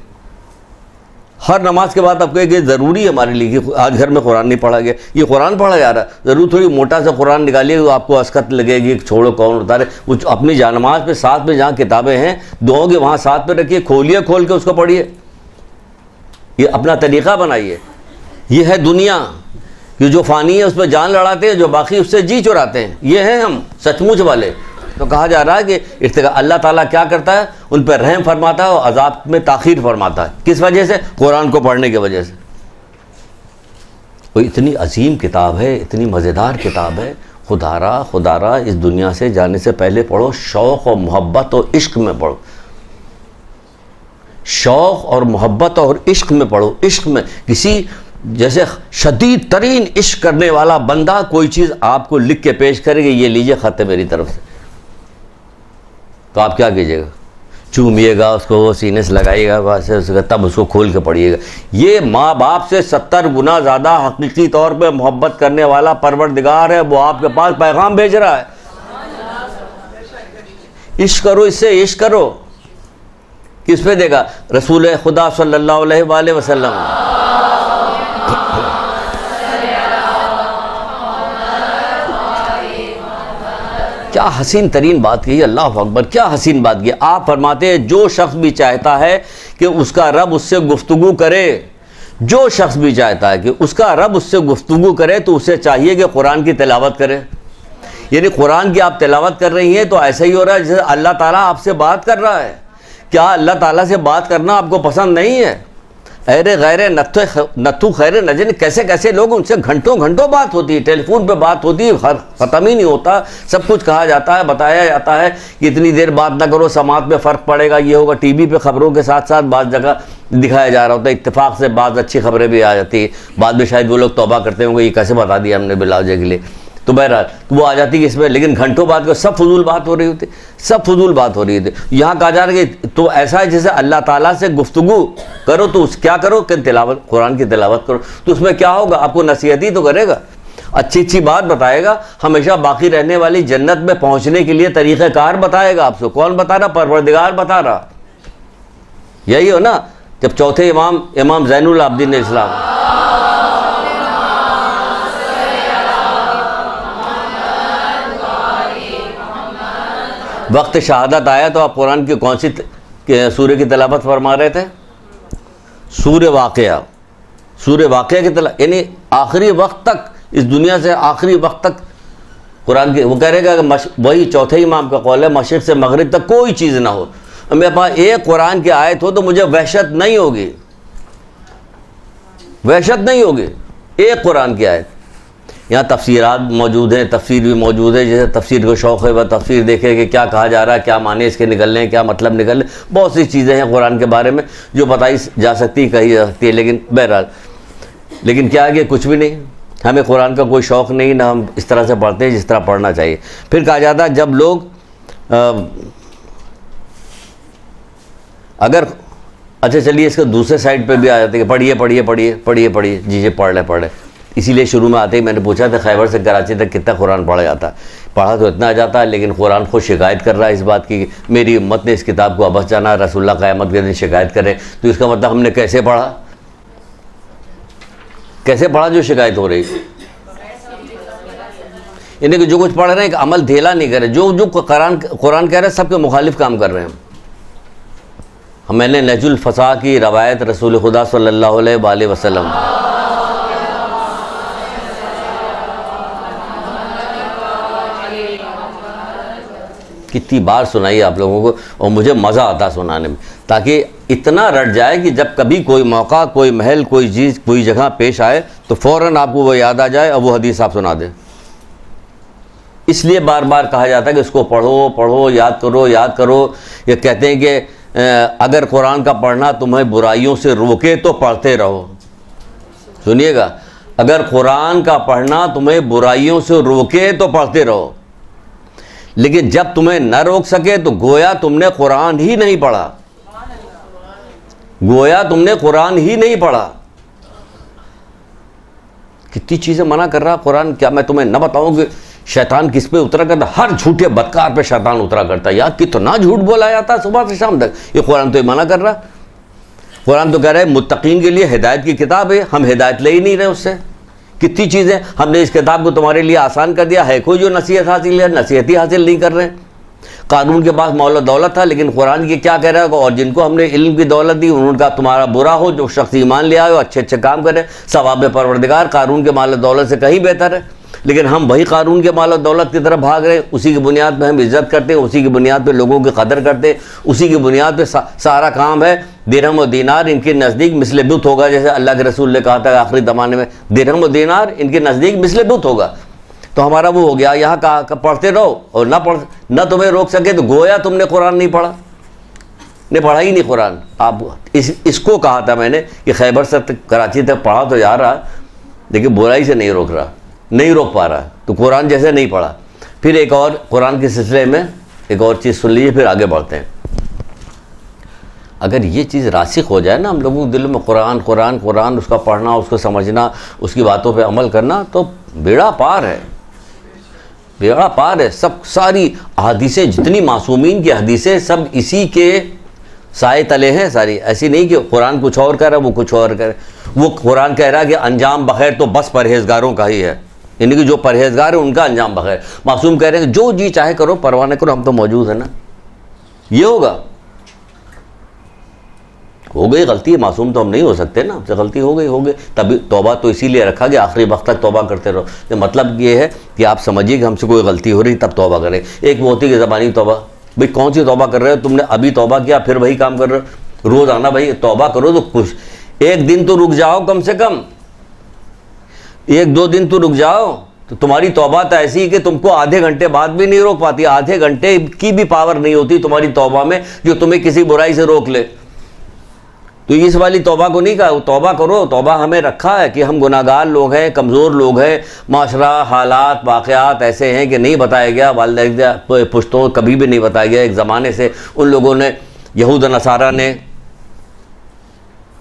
हर नमाज के बाद आपको ये ज़रूरी है हमारे लिए कि आज घर में कुरान नहीं पढ़ा गया, ये कुरान पढ़ा जा रहा है। ज़रूर थोड़ी मोटा सा कुरान निकालिए तो आपको अस्कत लगेगी, छोड़ो कौन उतारे। वो अपनी जानमाज पे साथ में जहाँ किताबें हैं दोगे वहाँ साथ में रखिए, खोलिए, खोल के उसको पढ़िए। ये अपना तरीक़ा बनाइए। ये है दुनिया कि जो फ़ानी है उस पर जान लड़ाते हैं, जो बाकी उससे जी चुराते हैं। ये हैं हम सचमुच वाले। तो कहा जा रहा है कि इर्तिका अल्लाह ताला क्या करता है, उन पर रहम फरमाता है और अजाब में ताख़ीर फरमाता है। किस वजह से? कुरान को पढ़ने की वजह से। वो इतनी अजीम किताब है, इतनी मज़ेदार किताब है। खुदारा इस दुनिया से जाने से पहले पढ़ो, शौक़ और मोहब्बत और इश्क में पढ़ो। शौक़ और मोहब्बत और इश्क में पढ़ो। इश्क में किसी जैसे शदीद तरीन इश्क करने वाला बंदा कोई चीज़ आपको लिख के पेश करेगा, ये लीजिए ख़त है मेरी तरफ से, तो आप क्या कीजिएगा? चूमिएगा उसको, सीने से लगाइएगा बस उसका, तब उसको खोल के पढ़िएगा। ये माँ बाप से 70 गुना ज़्यादा हकीकी तौर पे मोहब्बत करने वाला परवरदिगार है, वो आपके पास पैगाम भेज रहा है। इश्क करो, इससे इश्क करो। किस पे देगा? रसूल खुदा सल्लल्लाहु अलैहि वसल्लम। क्या हसीन तरीन बात की, अल्लाह अकबर, क्या हसीन बात की। आप फरमाते हैं जो शख्स भी चाहता है कि उसका रब उससे गुफ्तगू करे, जो शख्स भी चाहता है कि उसका रब उससे गुफ्तगू करे, तो उसे चाहिए कि कुरान की तिलावत करे। यानी कुरान की आप तिलावत कर रही हैं तो ऐसा ही हो रहा है जैसे अल्लाह ताला आपसे बात कर रहा है। क्या अल्लाह ताला से बात करना आपको पसंद नहीं है? अरे गैर नत्थु खैर नजन, कैसे कैसे लोग, उनसे घंटों घंटों बात होती है, टेलीफोन पे बात होती है, ख़त्म ही नहीं होता। सब कुछ कहा जाता है, बताया जाता है कि इतनी देर बात ना करो, समाज में फ़र्क पड़ेगा, ये होगा। टीवी पे ख़बरों के साथ साथ बाज़ जगह दिखाया जा रहा होता है, इत्तेफाक से बाज़ अच्छी खबरें भी आ जाती है। बाद में शायद वो लोग तौबा करते होंगे, ये कैसे बता दिया हमने बिलावजे के लिए, तो बहरहाल तो वो आ जाती है इसमें। लेकिन घंटों बाद सब फजूल बात हो रही होती, सब फजूल बात हो रही थी। यहाँ कहा जा रहा है कि तो ऐसा है जैसे अल्लाह ताला से गुफ्तगू करो, तो उस क्या करो कि तिलावत, कुरान की तिलावत करो। तो उसमें क्या होगा? आपको नसीहत ही तो करेगा, अच्छी अच्छी बात बताएगा, हमेशा बाकी रहने वाली जन्नत में पहुँचने के लिए तरीक़ाकार बताएगा आपसे। कौन बता रहा? परवरदिगार बता रहा। यही हो ना, जब चौथे इमाम ज़ैनुल आबिदीन इस्लाम वक्त शहादत आया तो आप कुरान की कौन सी सूर्य की तिलावत फरमा रहे थे? सूर्य वाक़या, सूर्य वाक़या की तिलावत, यानी आखिरी वक्त तक, इस दुनिया से आखिरी वक्त तक कुरान की। वो कह रहेगा कि वही चौथे इमाम का कौल है, मशरिक़ से मगरिब तक कोई चीज़ ना हो, मेरे पास एक कुरान की आयत हो तो मुझे वहशत नहीं होगी, वहशत नहीं होगी, एक कुरान की आयत। यहाँ तफसीरात मौजूद हैं, तफसीर भी मौजूद है, जैसे तफसीर को शौक़ है वह तफसीर देखे कि क्या कहा जा रहा है, क्या माने इसके निकलने हैं, क्या मतलब निकलने। बहुत सी चीज़ें हैं कुरान के बारे में जो बताई जा सकती, कही जा सकती है, लेकिन बहरहाल, लेकिन क्या है कि कुछ भी नहीं, हमें कुरान का कोई शौक़ नहीं, ना हम इस तरह से पढ़ते हैं जिस तरह पढ़ना चाहिए। फिर कहा जाता है जब लोग अगर, अच्छा चलिए इसके दूसरे साइड पे भी आ जाते हैं कि पढ़िए पढ़िए पढ़िए पढ़िए पढ़िए, जी पढ़ लें। इसीलिए शुरू में आते ही मैंने पूछा था खैबर से कराची तक कितना कुरान पढ़ा जाता है। पढ़ा तो इतना जाता है, लेकिन कुरान खुद शिकायत कर रहा है इस बात की कि मेरी उम्मत ने इस किताब को अबस जाना, रसूलुल्लाह क़यामत के दिन शिकायत करें। तो इसका मतलब हमने कैसे पढ़ा, कैसे पढ़ा जो शिकायत हो रही? यानी कि जो कुछ पढ़ रहे हैं अमल ढेला नहीं करे, जो जो कुरान कह रहे हैं सबके मुखालिफ काम कर रहे हैं। मैंने नजुल फसा की रवायत रसूल खुदा सल्लल्लाहु अलैहि वसल्लम कितनी बार सुनाई आप लोगों को, और मुझे मज़ा आता सुनाने में, ताकि इतना रट जाए कि जब कभी कोई मौका, कोई महल, कोई चीज़, कोई जगह पेश आए तो फ़ौरन आपको वो याद आ जाए और वो हदीस आप सुना दें। इसलिए बार बार कहा जाता है कि इसको पढ़ो पढ़ो, याद करो याद करो। ये कहते हैं कि अगर कुरान का पढ़ना तुम्हें बुराइयों से रोके तो पढ़ते रहो। सुनिएगा, अगर कुरान का पढ़ना तुम्हें बुराइयों से रोके तो पढ़ते रहो, लेकिन जब तुम्हें न रोक सके तो गोया तुमने कुरान ही नहीं पढ़ा, गोया तुमने कुरान ही नहीं पढ़ा। कितनी चीज़ें मना कर रहा कुरान। क्या मैं तुम्हें न बताऊं कि शैतान किस पे उतरा करता? हर झूठे बदकार पे शैतान उतरा करता है। यार कितना झूठ बोला जाता है सुबह से शाम तक। ये कुरान तो ये मना कर रहा। कुरान तो कह रहा है मुत्तकीन के लिए हिदायत की किताब है, हम हिदायत ले ही नहीं रहे उससे। कितनी चीज़ें हमने इस किताब को तुम्हारे लिए आसान कर दिया है, कोई जो नसीहत हासिल है, नसीहत ही हासिल नहीं कर रहे हैं। कानून के पास मौला दौलत था, लेकिन कुरान की क्या कह रहा है, और जिनको हमने इल्म की दौलत दी उनका तुम्हारा बुरा हो, जो शख्स ईमान ले आए अच्छे अच्छे काम करे, सवाब परवरदिगार कानून के माल दौलत से कहीं बेहतर है। लेकिन हम वही कानून के माल दौलत की तरफ भाग रहे हैं। उसी की बुनियाद पे हम इज्जत करते हैं, उसी की बुनियाद पे लोगों की कदर करते हैं, उसी की बुनियाद पे सारा काम है। दिरहम और दीनार इनके नज़दीक मिसले बुत होगा, जैसे अल्लाह के रसूल ने कहा था आखिरी ज़माने में दिरहम और दीनार इनके नज़दीक मिसले बुत होगा। तो हमारा वो हो गया, यहाँ का पढ़ते रहो और ना तुम्हें रोक सके तो गोया तुमने कुरान नहीं पढ़ा। ने पढ़ा ही नहीं कुरान। आप इसको कहा था मैंने कि खैबर से कराची तक पढ़ा तो जा रहा, लेकिन बुराई से नहीं रोक रहा, नहीं रोक पा रहा, तो कुरान जैसे नहीं पढ़ा। फिर एक और कुरान के सिलसिले में एक और चीज़ सुन लीजिए, फिर आगे बढ़ते हैं। अगर ये चीज़ रासिख हो जाए ना हम लोगों के दिल में, कुरान कुरान कुरान, उसका पढ़ना, उसको समझना, उसकी बातों पे अमल करना, तो बेड़ा पार है, बेड़ा पार है। सब सारी हदीसें, जितनी मासूमीन की हदीसें, सब इसी के साए तले हैं सारी। ऐसी नहीं कि कुरान कुछ और कह रहा है, वो कुछ और कह रहा है। वो कुरान कह रहा है कि अंजाम बगैर तो बस परहेजगारों का ही है, यानी कि जो परहेजगार है उनका अंजाम बगैर। मासूम कह रहे हैं कि जो जी चाहे करो, परवाह न करो, हम तो मौजूद है ना। ये होगा, हो गई गलती, मासूम तो हम नहीं हो सकते ना, हमसे गलती हो गई। तभी तौबा तो इसीलिए रखा गया, आखिरी वक्त तक तौबा करते रहो। तो मतलब ये है कि आप समझिए कि हमसे कोई गलती हो रही तब तौबा करें। एक वो होती है कि ज़बानी तौबा, भाई कौन सी तौबा कर रहे हो तुमने, अभी तौबा किया फिर वही काम कर रहे हो। रोज़ आना भाई तौबा करो तो कुछ एक दिन तो रुक जाओ, कम से कम 1-2 दिन तो रुक जाओ। तो तुम्हारी तौबा तो ऐसी है कि तुमको आधे घंटे बाद भी नहीं रोक पाती, आधे घंटे की भी पावर नहीं होती तुम्हारी तौबा में जो तुम्हें किसी बुराई से रोक ले। तो इस वाली तौबा को नहीं कहा, तौबा करो। तौबा हमें रखा है कि हम गुनाहगार लोग हैं, कमज़ोर लोग हैं, माशरा हालात वाक़यात ऐसे हैं कि नहीं बताया गया, वालिदैन पुश्तों कभी भी नहीं बताया गया। एक ज़माने से उन लोगों ने, यहूद नसारा ने,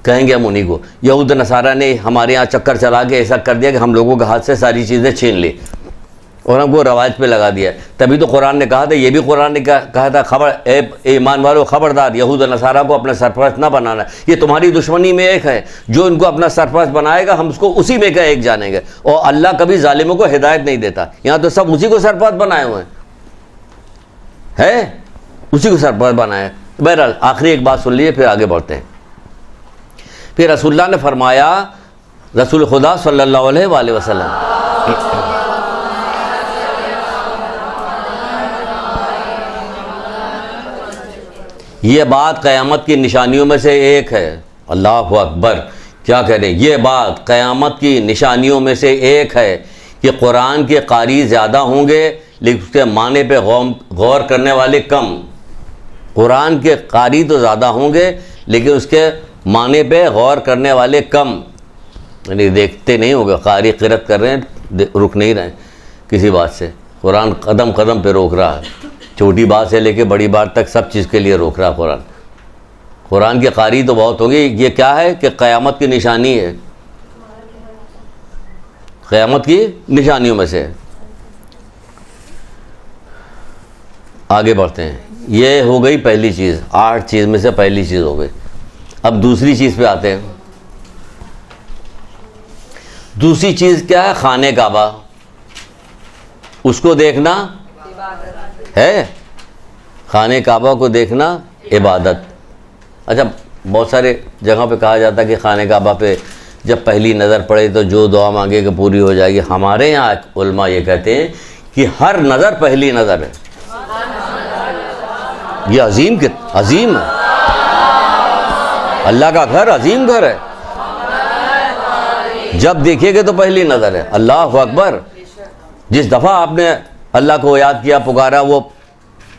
कहेंगे हम उन्हीं को, यहूद नसारा ने हमारे यहाँ चक्कर चला के ऐसा कर दिया कि हम लोगों के हाथ से सारी चीज़ें छीन ली और हमको रवाज पे लगा दिया। तभी तो कुरान ने कहा था, ये भी कुरान ने कहा था, खबर ईमान वालों खबरदार, यहूद नसारा को अपना सरपरस्त ना बनाना, ये तुम्हारी दुश्मनी में एक है। जो इनको अपना सरपरस्त बनाएगा हम उसको उसी में का एक जानेंगे। और अल्लाह कभी जालिमों को हिदायत नहीं देता। यहाँ तो सब उसी को सरपरस्त बनाए हुए हैं, उसी को सरपरस्त बनाए। बहरहाल आखिरी एक बात सुन लीजिए, फिर आगे बढ़ते हैं। फिर रसूलुल्लाह ने फरमाया, रसूल खुदा सल्लल्लाहु अलैहि वसल्लम, ये बात क़यामत की निशानियों में से एक है। अल्लाह अकबर, क्या कह रहे हैं, ये बात क़यामत की निशानियों में से एक है कि कुरान के कारी ज़्यादा होंगे लेकिन उसके माने पे गौर करने वाले कम। कुरान के कारी तो ज़्यादा होंगे लेकिन उसके माने पे गौर करने वाले कम, यानी देखते नहीं होंगे, कारी क़िरत कर रहे हैं, रुक नहीं रहे किसी बात से। कुरान कदम कदम पे रोक रहा है, छोटी बात से लेके बड़ी बात तक सब चीज़ के लिए रोक रहा है कुरान। कुरान के कारी तो बहुत होंगे। ये क्या है कि क़यामत की निशानी है, क़यामत की निशानियों में से। आगे बढ़ते हैं। ये हो गई पहली चीज़, 8 चीज़ में से पहली चीज़ हो गई। अब दूसरी चीज़ पे आते हैं। दूसरी चीज़ क्या है? खाने काबा, उसको देखना है, खाने काबा को देखना इबादत। अच्छा, बहुत सारे जगह पे कहा जाता है कि खाने काबा पे जब पहली नज़र पड़े तो जो दुआ मांगे कि पूरी हो जाएगी। हमारे यहाँ उलमा ये कहते हैं कि हर नज़र पहली नज़र है। ये अजीम है, अल्लाह का घर अजीम घर है, जब देखिएगा तो पहली नज़र है। अल्लाह अकबर, जिस दफ़ा आपने अल्लाह को याद किया, पुकारा, वो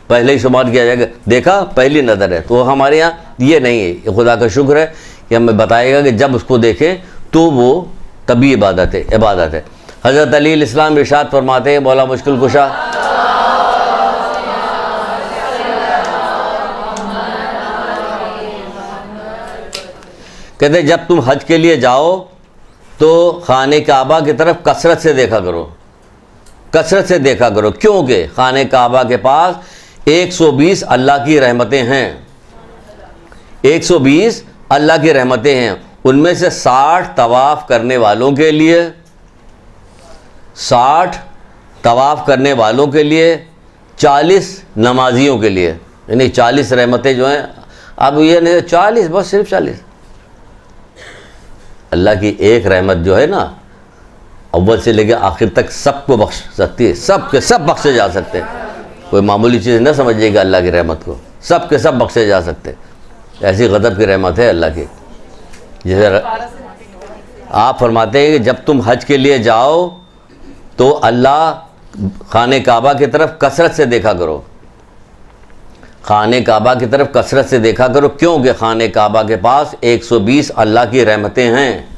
पहले ही शुमार किया जाएगा, देखा पहली नज़र है। तो हमारे यहाँ ये नहीं है। ये खुदा का शुक्र है कि हमें बताएगा कि जब उसको देखें तो वो तभी इबादत है। हज़रत अली इस्लाम इरशाद फरमाते हैं, मौला मुश्किल कुशा, कहते जब तुम हज के लिए जाओ तो खाने काबा की तरफ कसरत से देखा करो, कसरत से देखा करो, क्योंकि खाने काबा के पास 120 अल्लाह की रहमतें हैं। 120 अल्लाह की रहमतें हैं। उनमें से 60 तवाफ़ करने वालों के लिए, 60 तवाफ़ करने वालों के लिए, 40 नमाजियों के लिए, यानी 40 रहमतें जो हैं। अब ये नहीं 40, बस सिर्फ 40। अल्लाह की एक रहमत जो है ना, अव्वल से लेकर आखिर तक सबको बख्श सकती है, सब के सब बख्शे जा सकते हैं। कोई मामूली चीज़ न समझिएगा अल्लाह की रहमत को, सब के सब बख्शे जा सकते हैं। ऐसी गज़ब की रहमत है अल्लाह की। जैसे आप फरमाते हैं कि जब तुम हज के लिए जाओ तो अल्लाह खाने काबा की तरफ कसरत से देखा करो, खाने काबा की तरफ कसरत से देखा करो। क्यों कि खाने काबा के पास 120 अल्लाह की रहमतें हैं।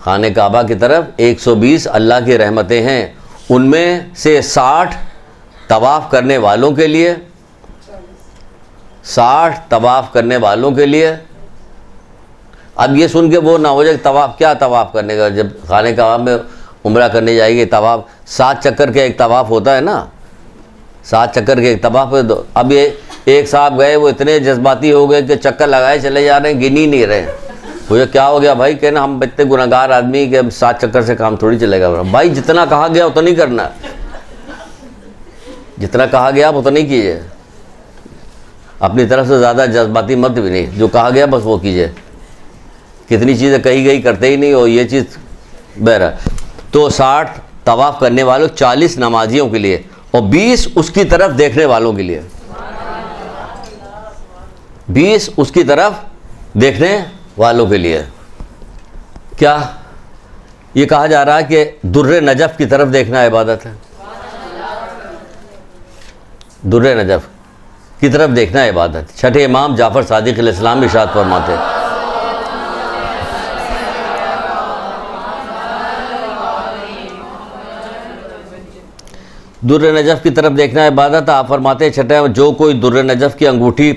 खाने काबा की तरफ 120 अल्लाह की रहमतें हैं। उनमें से 60 तवाफ़ करने वालों के लिए, 60 तवाफ़ करने वालों के लिए। अब ये सुन के वो ना हो जाए तवाफ़, क्या तवाफ़ करने का, जब खाने काबा में उम्रा करने जाएगी तवाफ़ 7 चक्कर के एक तवाफ़ होता है ना, 7 चक्कर के एक तवाफ़ है। तो अब ये एक साहब गए, वो इतने जज्बाती हो गए कि चक्कर लगाए चले जा रहे हैं, गिन ही नहीं रहे। मुझे क्या हो गया भाई, कहना हम इतने गुनहगार आदमी कि 7 चक्कर से काम थोड़ी चलेगा। भाई जितना कहा गया उतना नहीं करना, जितना कहा गया आप उतना नहीं कीजिए, अपनी तरफ से ज़्यादा जज्बाती मत भी नहीं, जो कहा गया बस वो कीजिए। कितनी चीज़ें कही गई करते ही नहीं, और ये चीज़ बहरा। तो 60 तवाफ़ करने वालों, 40 नमाजियों के लिए, और 20 उसकी तरफ देखने वालों के लिए, 20 उसकी तरफ देखने वालों के लिए। क्या ये कहा जा रहा है कि दुर्रे नजफ़ की तरफ देखना इबादत है? दुर्रे नजफ़ की तरफ देखना इबादत। छठे इमाम जाफ़र सादिक़ अलैहिस्सलाम इरशाद फरमाते हैं, दुर्रे नजफ़ की तरफ देखना इबादत। आप फरमाते हैं छठे, जो कोई दुर्रे नजफ़ की अंगूठी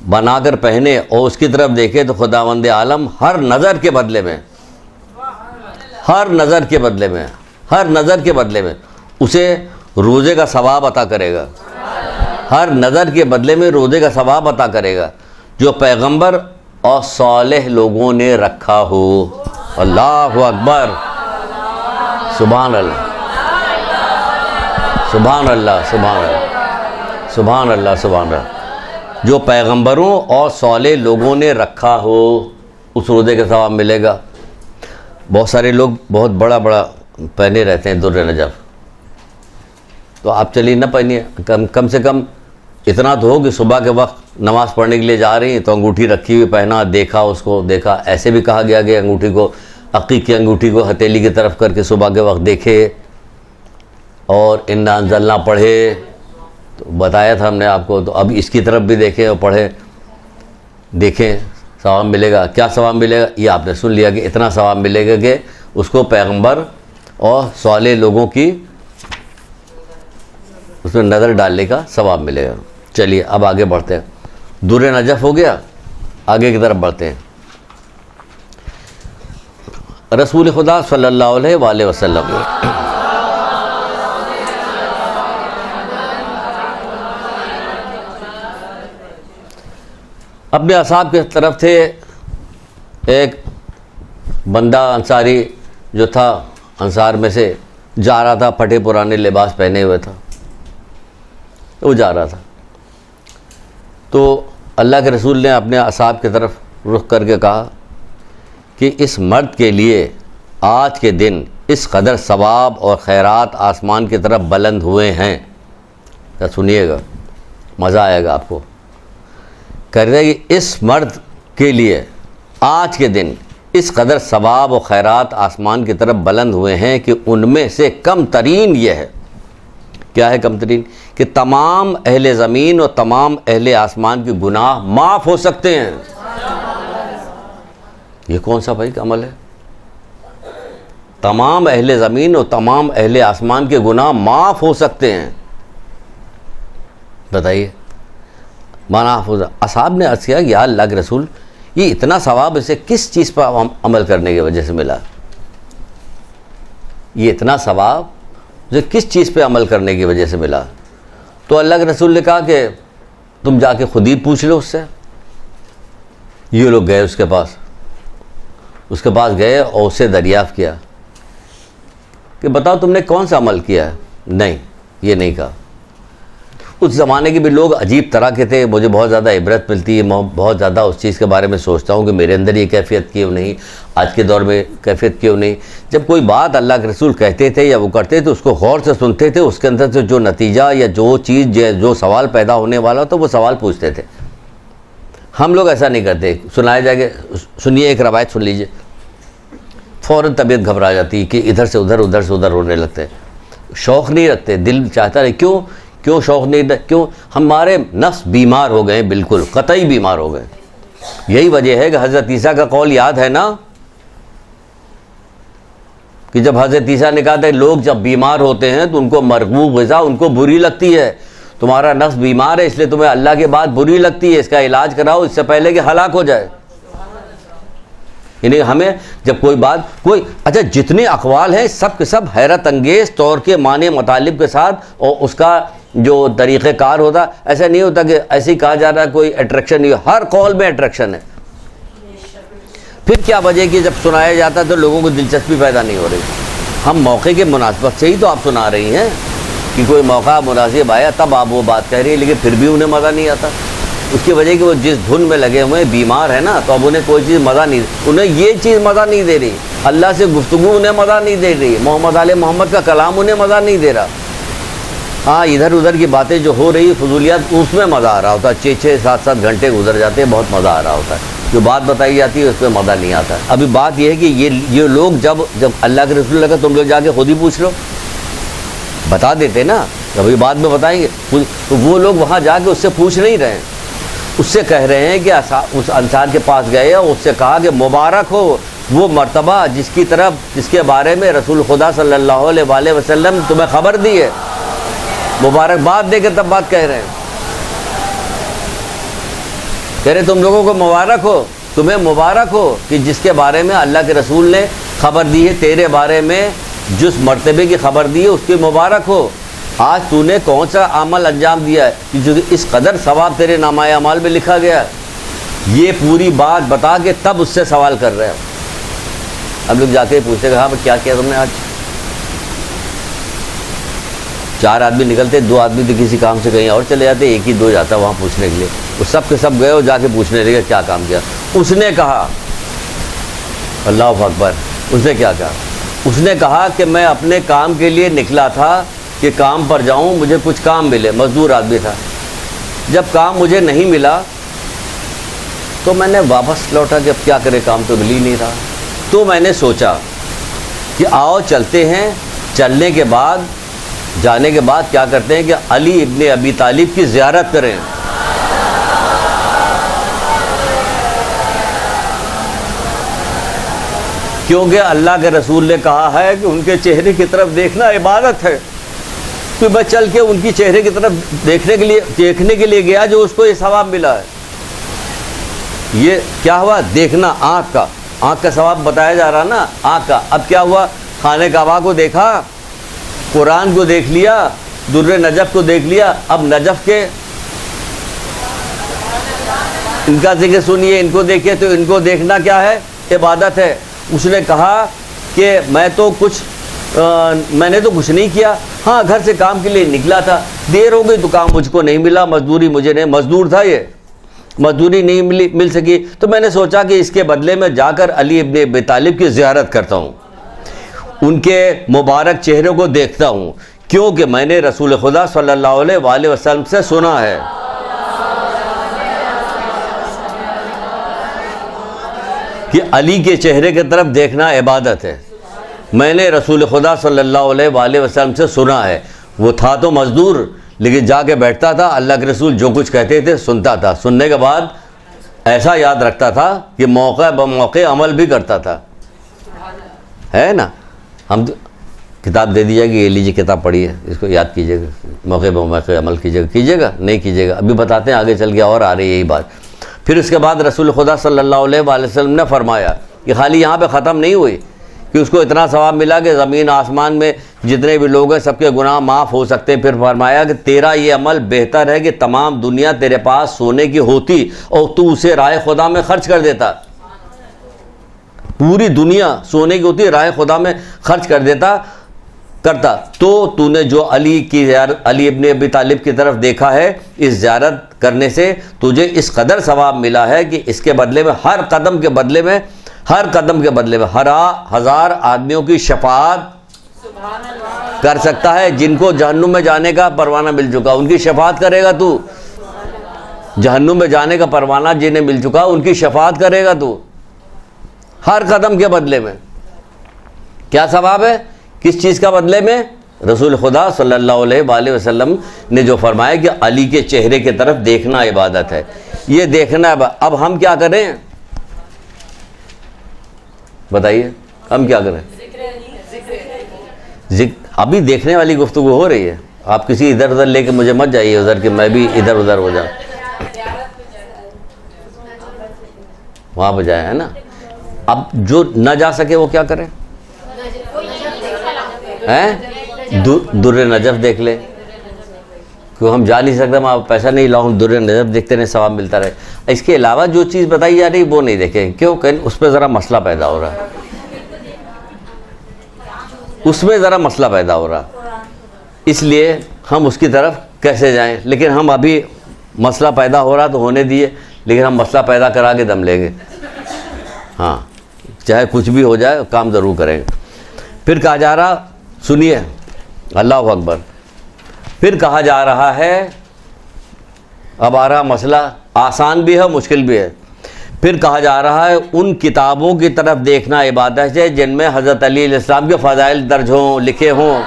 बनाकर पहने और उसकी तरफ देखे तो खुदावंद आलम हर नज़र के बदले में, हर नज़र के बदले में, हर नज़र के बदले में उसे रोज़े का सवाब अता करेगा। हर नज़र के बदले में रोज़े का सवाब अता करेगा जो पैगंबर और सालेह लोगों ने रखा हो। अल्लाहु अकबर, सुभान अल्लाह, सुभान अल्लाह, सुभान अल्लाह, सुभान अल्लाह, सुभान अल्लाह। जो पैगंबरों और सालेह लोगों ने रखा हो, उस रोज़े का सवाब मिलेगा। बहुत सारे लोग बहुत बड़ा बड़ा पहने रहते हैं दुर्रे नजफ़, तो आप चलिए ना पहनिए, कम से कम इतना तो हो कि सुबह के वक्त नमाज़ पढ़ने के लिए जा रही हैं तो अंगूठी रखी हुई पहना, देखा उसको, देखा। ऐसे भी कहा गया कि अंगूठी को, अक़ीक़ की अंगूठी को हथेली की तरफ करके सुबह के वक्त देखे और इन्ना अंज़लना पढ़े, तो बताया था हमने आपको। तो अब इसकी तरफ भी देखें और पढ़ें, देखें, सवाब मिलेगा। क्या सवाब मिलेगा ये आपने सुन लिया कि इतना सवाब मिलेगा कि उसको पैगंबर और सालेह लोगों की उसमें नज़र डालने का सवाब मिलेगा। चलिए अब आगे बढ़ते हैं। दुर्रे नजफ़ हो गया, आगे की तरफ बढ़ते हैं। रसूल खुदा सल्लल्लाहु अलैहि वसल्लम अपने असाब की तरफ थे। एक बंदा अंसारी जो था, अंसार में से जा रहा था, फटे पुराने लिबास पहने हुए था, वो जा रहा था। तो अल्लाह के रसूल ने अपने असाब की तरफ रुख करके कहा कि इस मर्द के लिए आज के दिन इस कदर सवाब और खैरात आसमान की तरफ बुलंद हुए हैं। तो सुनिएगा, मज़ा आएगा आपको। कह रहे कि इस मर्द के लिए आज के दिन इस कदर सवाब और खैरात आसमान की तरफ बुलंद हुए हैं कि उनमें से कम तरीन ये है। क्या है कम तरीन? कि तमाम अहले ज़मीन और तमाम अहले आसमान के गुनाह माफ़ हो सकते हैं। ये कौन सा भाई का अमल है? तमाम अहले ज़मीन और तमाम अहले आसमान के गुनाह माफ़ हो सकते हैं। बताइए, माना असहाब ने अर्ज़ किया, या अल्लाह के रसूल, ये इतना सवाब इसे किस चीज़ पर अमल करने की वजह से मिला? ये इतना सवाब जो किस चीज़ पे अमल करने की वजह से मिला? तो अल्लाह के रसूल ने कहा कि तुम जाके खुद ही पूछ लो उससे। ये लोग गए उसके पास गए और उससे दरियाफ़्त किया कि बताओ तुमने कौन सा अमल किया है? नहीं, ये नहीं कहा। उस ज़माने के भी लोग अजीब तरह के थे। मुझे बहुत ज़्यादा इबरत मिलती है, मैं बहुत ज़्यादा उस चीज़ के बारे में सोचता हूँ कि मेरे अंदर ये कैफियत क्यों नहीं, आज के दौर में कैफियत क्यों नहीं। जब कोई बात अल्लाह के रसूल कहते थे या वो करते थे, उसको गौर से सुनते थे, उसके अंदर से जो नतीजा या जो चीज़ जो सवाल पैदा होने वाला तो वो सवाल पूछते थे। हम लोग ऐसा नहीं करते। सुनाया जाएगा, सुनिए, एक रवायत सुन लीजिए, फ़ौरन तबीयत घबरा जाती है कि इधर से उधर, उधर से उधर होने लगते हैं। शौक़ नहीं रखते, दिल चाहता है। क्यों? क्यों शौक़ नहीं, क्यों हमारे नफ्स बीमार हो गए, बिल्कुल कतई बीमार हो गए। यही वजह है कि हज़रत ईसा का कौल याद है ना, कि जब हज़रत ईसा ने कहा था लोग जब बीमार होते हैं तो उनको मरगूब ग़िज़ा उनको बुरी लगती है, तुम्हारा नफ्स बीमार है इसलिए तुम्हें अल्लाह की बात बुरी लगती है, इसका इलाज कराओ इससे पहले कि हलाक हो जाए। यानी हमें जब कोई बात कोई अच्छा जितने अक़वाल हैं सब के सब हैरत अंगेज़ तौर के माने मतलब के साथ और उसका जो तरीक़ेकार होता, ऐसा नहीं होता कि ऐसे ही कहा जा रहा है कोई अट्रैक्शन नहीं, हर कौल में अट्रैक्शन है। फिर क्या वजह कि जब सुनाया जाता है तो लोगों को दिलचस्पी पैदा नहीं हो रही। हम मौके के मुनासिबत से ही तो आप सुना रही हैं कि कोई मौका मुनासिब आया तब आप वो बात कह रही है, लेकिन फिर भी उन्हें मज़ा नहीं आता। उसकी वजह कि वो जिस धुन में लगे हुए बीमार है ना, तो अब उन्हें कोई चीज़ मज़ा नहीं, उन्हें ये चीज़ मज़ा नहीं दे रही, अल्लाह से गुफ्तगू उन्हें मज़ा नहीं दे रही, मोहम्मद का कलाम उन्हें मज़ा नहीं दे रहा। हाँ, इधर उधर की बातें जो हो रही फजूलियात उसमें मज़ा आ रहा होता है, 6-6 7-7 घंटे गुजर जाते हैं, बहुत मज़ा आ रहा होता है। जो बात बताई जाती है उसमें मज़ा नहीं आता। अभी बात यह है कि ये लोग जब अल्लाह के रसूल लगा तुम लोग जाके खुद ही पूछ लो, बता देते ना, अभी बाद में बताएंगे। तो वो लोग वहाँ जाके उससे पूछ नहीं रहे हैं, उससे कह रहे हैं कि उस अंसार के पास गए और उससे कहा कि मुबारक हो वो मर्तबा जिसके बारे में रसूल खुदा सल्लल्लाहु अलैहि वसल्लम तुम्हें ख़बर दी है, मुबारकबाद देकर तब बात कह रहे हैं। कह रहे तुम लोगों को मुबारक हो, तुम्हें मुबारक हो कि जिसके बारे में अल्लाह के रसूल ने ख़बर दी है, तेरे बारे में जिस मर्तबे की ख़बर दी है उसकी मुबारक हो। आज तूने कौन सा अमल अंजाम दिया है कि जो इस कदर सवाब तेरे नामाए अमाल में लिखा गया है। ये पूरी बात बता के तब उससे सवाल कर रहे हो। हम लोग जाके पूछते हाँ क्या किया तुमने आज। 4 आदमी निकलते, 2 आदमी तो किसी काम से कहीं और चले जाते, एक ही 2 जाता वहाँ पूछने के लिए। वो सब के सब गए और जाके पूछने लगे क्या काम किया। उसने कहा अल्लाह अकबर, उसने क्या कहा, उसने कहा कि मैं अपने काम के लिए निकला था कि काम पर जाऊं, मुझे कुछ काम मिले, मज़दूर आदमी था। जब काम मुझे नहीं मिला तो मैंने वापस लौटा कि अब क्या करे, काम तो मिल ही नहीं रहा। तो मैंने सोचा कि आओ चलते हैं, चलने के बाद जाने के बाद क्या करते हैं कि अली इब्ने अबी तालिब की ज़ियारत करें। क्योंकि अल्लाह के रसूल ने कहा है कि उनके चेहरे की तरफ देखना इबादत है। तो मैं चल के उनकी चेहरे की तरफ देखने के लिए गया जो उसको ये सवाब मिला है। ये क्या हुआ, देखना, आँख का सवाब बताया जा रहा ना, आँख का। अब क्या हुआ, खाने काबा को देखा, कुरान को देख लिया, दुर्रे नजफ़ को देख लिया। अब नजफ़ के इनका जिक्र सुनिए, इनको देखिए, तो इनको देखना क्या है, इबादत है। उसने कहा कि मैंने तो कुछ नहीं किया, हाँ घर से काम के लिए निकला था, देर हो गई तो काम मुझको नहीं मिला, मजदूरी मुझे नहीं, मजदूर था ये, मजदूरी नहीं मिल सकी, तो मैंने सोचा कि इसके बदले में जाकर अली इब्ने अबी तालिब की ज़ियारत करता हूँ, उनके मुबारक चेहरे को देखता हूँ, क्योंकि मैंने रसूल खुदा सल्लल्लाहु अलैहि वसल्लम से सुना है कि अली के चेहरे की तरफ देखना इबादत है। मैंने रसूल खुदा सल्लल्लाहु अलैहि वसल्लम से सुना है। वो था तो मज़दूर, लेकिन जाके बैठता था, अल्लाह के रसूल जो कुछ कहते थे सुनता था, सुनने के बाद ऐसा याद रखता था कि मौके ब मौके अमल भी करता था, है ना। हम तो किताब दे दी जाएगी, ये लीजिए किताब पढ़िए, इसको याद कीजिएगा, मौके ब मौके अमल कीजिएगा नहीं कीजिएगा, अभी बताते हैं आगे चल के और आ रही है यही बात। फिर उसके बाद रसूल खुदा सल्लल्लाहु अलैहि वसल्लम ने फरमाया कि खाली यहाँ पे ख़त्म नहीं हुई कि उसको इतना सवाब मिला कि ज़मीन आसमान में जितने भी लोग हैं सबके गुनाह माफ़ हो सकते हैं। फिर फरमाया कि तेरा ये अमल बेहतर है कि तमाम दुनिया तेरे पास सोने की होती और तू उसे राह खुदा में खर्च कर देता। पूरी दुनिया सोने की होती, राह खुदा में खर्च करता तो तूने जो अली इब्ने अबी तालिब की तरफ देखा है, इस ज़ियारत करने से तुझे इस कदर सवाब मिला है कि इसके बदले में हर कदम के बदले में 1000 आदमियों की शफाअत कर सकता है, जिनको जहन्नुम में जाने का परवाना मिल चुका, उनकी शफाअत करेगा तू। जहन्नुम में जाने का परवाना जिन्हें मिल चुका उनकी शफाअत करेगा तू, हर कदम के बदले में। क्या सवाब है, किस चीज़ का बदले में, रसूल खुदा सल्लल्लाहु अलैहि वसल्लम ने जो फरमाया कि अली के चेहरे की तरफ देखना इबादत है, ये देखना है। अब हम क्या करें बताइए, हम क्या करें? अभी देखने वाली गुफ्तगू हो रही है, आप किसी इधर उधर लेके मुझे मत जाइए उधर कि मैं भी इधर उधर हो जाऊँ, वहाँ पर जाए, है ना। अब जो न जा सके वो क्या करे? हैं दुर्रे नजफ देख ले, क्यों हम जा नहीं सकते, मैं पैसा नहीं लाऊं, दुर्रे नजफ देखते नहीं सवाब मिलता रहे। इसके अलावा जो चीज़ बताई जा रही वो नहीं देखें, क्यों? कहीं उस पर ज़रा मसला पैदा हो रहा है, उसमें ज़रा मसला पैदा हो रहा, इसलिए हम उसकी तरफ कैसे जाएं। लेकिन हम अभी मसला पैदा हो रहा तो होने दिए, लेकिन हम मसला पैदा करा के दम लेंगे। हाँ, चाहे कुछ भी हो जाए काम ज़रूर करेंगे। फिर कहा जा रहा, सुनिए, अल्लाह अकबर, फिर कहा जा रहा है, अब आ रहा मसला, आसान भी है मुश्किल भी है। फिर कहा जा रहा है उन किताबों की तरफ देखना इबादत है जिनमें हज़रत अली अलैहिस्सलाम के फ़ज़ाइल दर्ज हों, लिखे हों।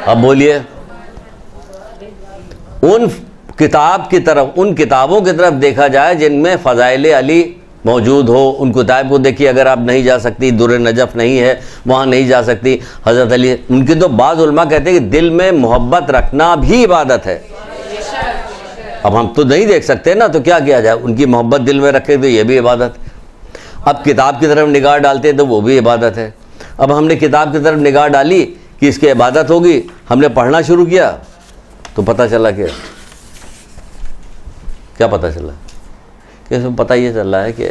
अब बोलिए, उन किताबों की तरफ देखा जाए जिनमें फ़ज़ाइल अली मौजूद हो। उन किताब को देखिए, अगर आप नहीं जा सकती, दुर्र नजफ़ नहीं है, वहाँ नहीं जा सकती, हज़रत अली, उनके तो बाज़ उलमा कहते हैं कि दिल में मोहब्बत रखना भी इबादत है। अब हम तो नहीं देख सकते ना, तो क्या किया जाए? उनकी मोहब्बत दिल में रखे तो ये भी इबादत। अब किताब की तरफ निगाह डालते तो वो भी इबादत है। अब हमने किताब की तरफ निगाह डाली कि इसकी इबादत होगी, हमने पढ़ना शुरू किया तो पता चला कि क्या पता चला कि इसमें पता ये चल रहा है कि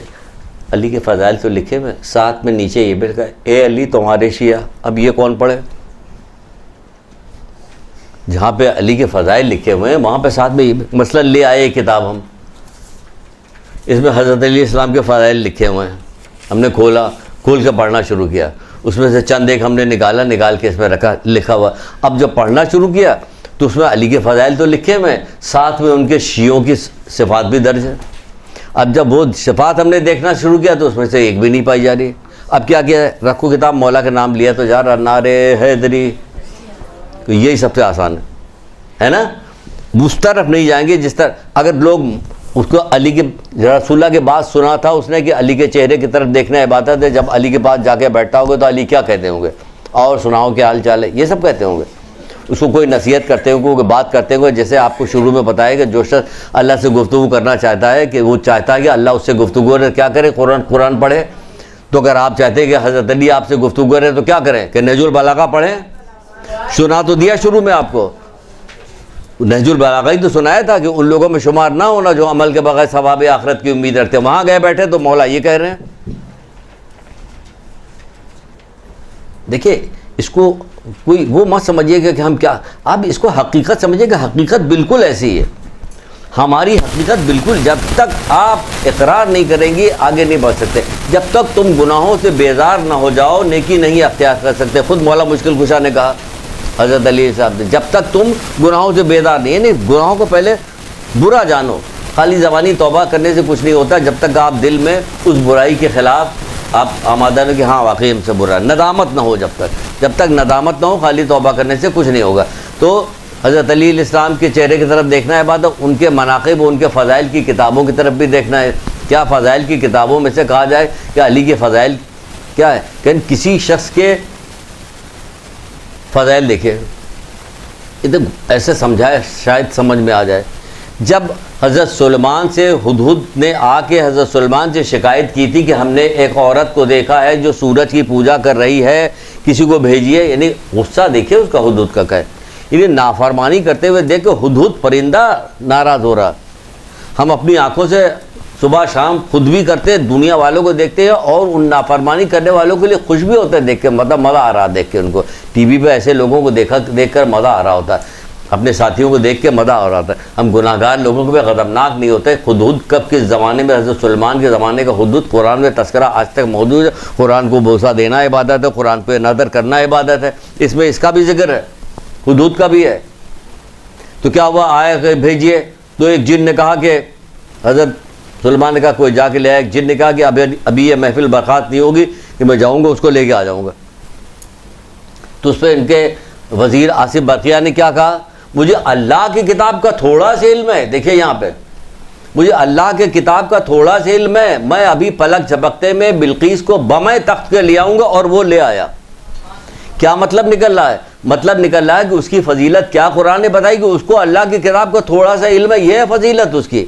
अली के फ़ज़ाइल तो लिखे हुए, साथ में नीचे ये भी लिखा है, ए अली तुम्हारे शिया। अब ये कौन पढ़े? जहाँ पे अली के फ़ज़ाइल लिखे हुए हैं वहाँ पे साथ में ये मसलन ले आए किताब हम, इसमें हज़रत अली इस्लाम के फ़ज़ाइल लिखे हुए हैं, हमने खोल के पढ़ना शुरू किया, उसमें से चंद एक हमने निकाल के इसमें रखा, लिखा हुआ। अब जब पढ़ना शुरू किया तो उसमें अली के फ़ज़ाइल तो लिखे हुए हैं, साथ में उनके शियों की सिफ़ात भी दर्ज है। अब जब वो सिफ़ात हमने देखना शुरू किया तो उसमें से एक भी नहीं पाई जा रही। अब क्या किया, रखो किताब, मौला का नाम लिया तो जा रहा, नारे हैदरी, तो यही सबसे आसान है ना। उस तरफ नहीं जाएंगे जिस तरह, अगर लोग उसको अली के रसूलुल्लाह के बात सुना था उसने कि अली के चेहरे की तरफ देखना इबादत है, जब अली के पास जाके बैठा होगा तो अली क्या कहते होंगे, और सुनाओ क्या हाल चाल है, ये सब कहते होंगे। उसको कोई नसीहत करते होंगे, बात करते होंगे, जैसे आपको शुरू में बताया कि जो शख्स अल्लाह से गुफ्तगू करना चाहता है कि वो चाहता है कि अल्लाह उससे गुफ्तगू करे, क्या करे, कुरान पढ़े। तो अगर आप चाहते हैं कि हज़रत अली आपसे गुफ्तगू करे तो क्या करें कि नहजुल बलागा पढ़ें। सुना तो दिया शुरू में आपको, नहजुल बलागा ही तो सुनाया था कि उन लोगों में शुमार ना होना जो अमल के बगैर सवाब आखिरत की उम्मीद रखते। वहाँ गए बैठे तो मौला ये कह रहे हैं। देखिए, इसको कोई वो मत समझिएगा कि हम क्या, आप इसको हकीकत समझिएगा। हकीकत बिल्कुल ऐसी है, हमारी हकीकत बिल्कुल, जब तक आप इकरार नहीं करेंगे आगे नहीं बढ़ सकते। जब तक तुम गुनाहों से बेजार ना हो जाओ नेकी नहीं अख्तियार कर सकते। खुद मौला मुश्किल कुशा ने कहा हज़रत अली साहब ने, जब तक तुम गुनाहों से बेदार नहीं, यानी गुनाहों को पहले बुरा जानो, खाली ज़बानी तौबा करने से कुछ नहीं होता। जब तक आप दिल में उस बुराई के ख़िलाफ़ आप आमादा हो कि हाँ वाकई हमसे बुरा, नदामत ना हो, जब तक नदामत ना हो खाली तौबा करने से कुछ नहीं होगा। तो हज़रत अली इस्लाम के चेहरे की तरफ देखना है बात, उनके मनाक़िब, उनके फ़ज़ाइल की किताबों की तरफ भी देखना है। क्या फ़ज़ाइल की किताबों में से कहा जाए कि अली के फ़ज़ाइल क्या है, कि किसी शख्स के फ़ज़ाइल देखे, इधर ऐसे समझाए शायद समझ में आ जाए। जब हज़रत सुलेमान से हुदहुद ने आके हज़रत सुलेमान से शिकायत की थी कि हमने एक औरत को देखा है जो सूरज की पूजा कर रही है, किसी को भेजिए, यानी गुस्सा देखिए उसका हुदहुद का कहे, यानी नाफरमानी करते हुए देख के हुदहुद परिंदा नाराज़ हो रहा। हम अपनी आँखों से सुबह शाम खुद भी करते हैं, दुनिया वालों को देखते हैं और उन नाफरमानी करने वालों के लिए खुश भी होता है देख के, मतलब मज़ा आ रहा देख के उनको। टीवी पे ऐसे लोगों को देख कर मज़ा आ रहा होता है, अपने साथियों को देख के मज़ा आ रहा था। हम गुनाहगार लोगों को भी ग़ज़बनाक नहीं होते। हुदहुद कब किस ज़माने में, हज़रत सुलेमान के ज़माने का हुदहुद कुरान में तस्करा आज तक मौजूद है। कुरान को बोसा देना इबादत है, कुरान पे नज़र करना इबादत है, इसमें इसका भी जिक्र है, हुदहुद का भी है। तो क्या हुआ, आया भेजिए, तो एक जिन ने कहा कि हज़रत सुलेमान ने कहा कोई जाके ले आया। एक जिन ने कहा कि अभी ये महफिल बर्खास्त नहीं होगी कि मैं जाऊँगा उसको लेके आ जाऊँगा। तो उस पर इनके वज़ीर आसिफ बरकिया ने क्या कहा, मुझे अल्लाह की किताब का थोड़ा सा इल्म है। देखिए यहाँ पे, मुझे अल्लाह के किताब का थोड़ा सा इल्म है, मैं अभी पलक झपकते में बिल्कीस को बमे तख्त के ले आऊँगा, और वो ले आया। क्या मतलब निकल रहा है? मतलब निकल रहा है कि उसकी फजीलत क्या कुरान ने बताई कि उसको अल्लाह की किताब का थोड़ा सा इल्म है, यह है फजीलत उसकी,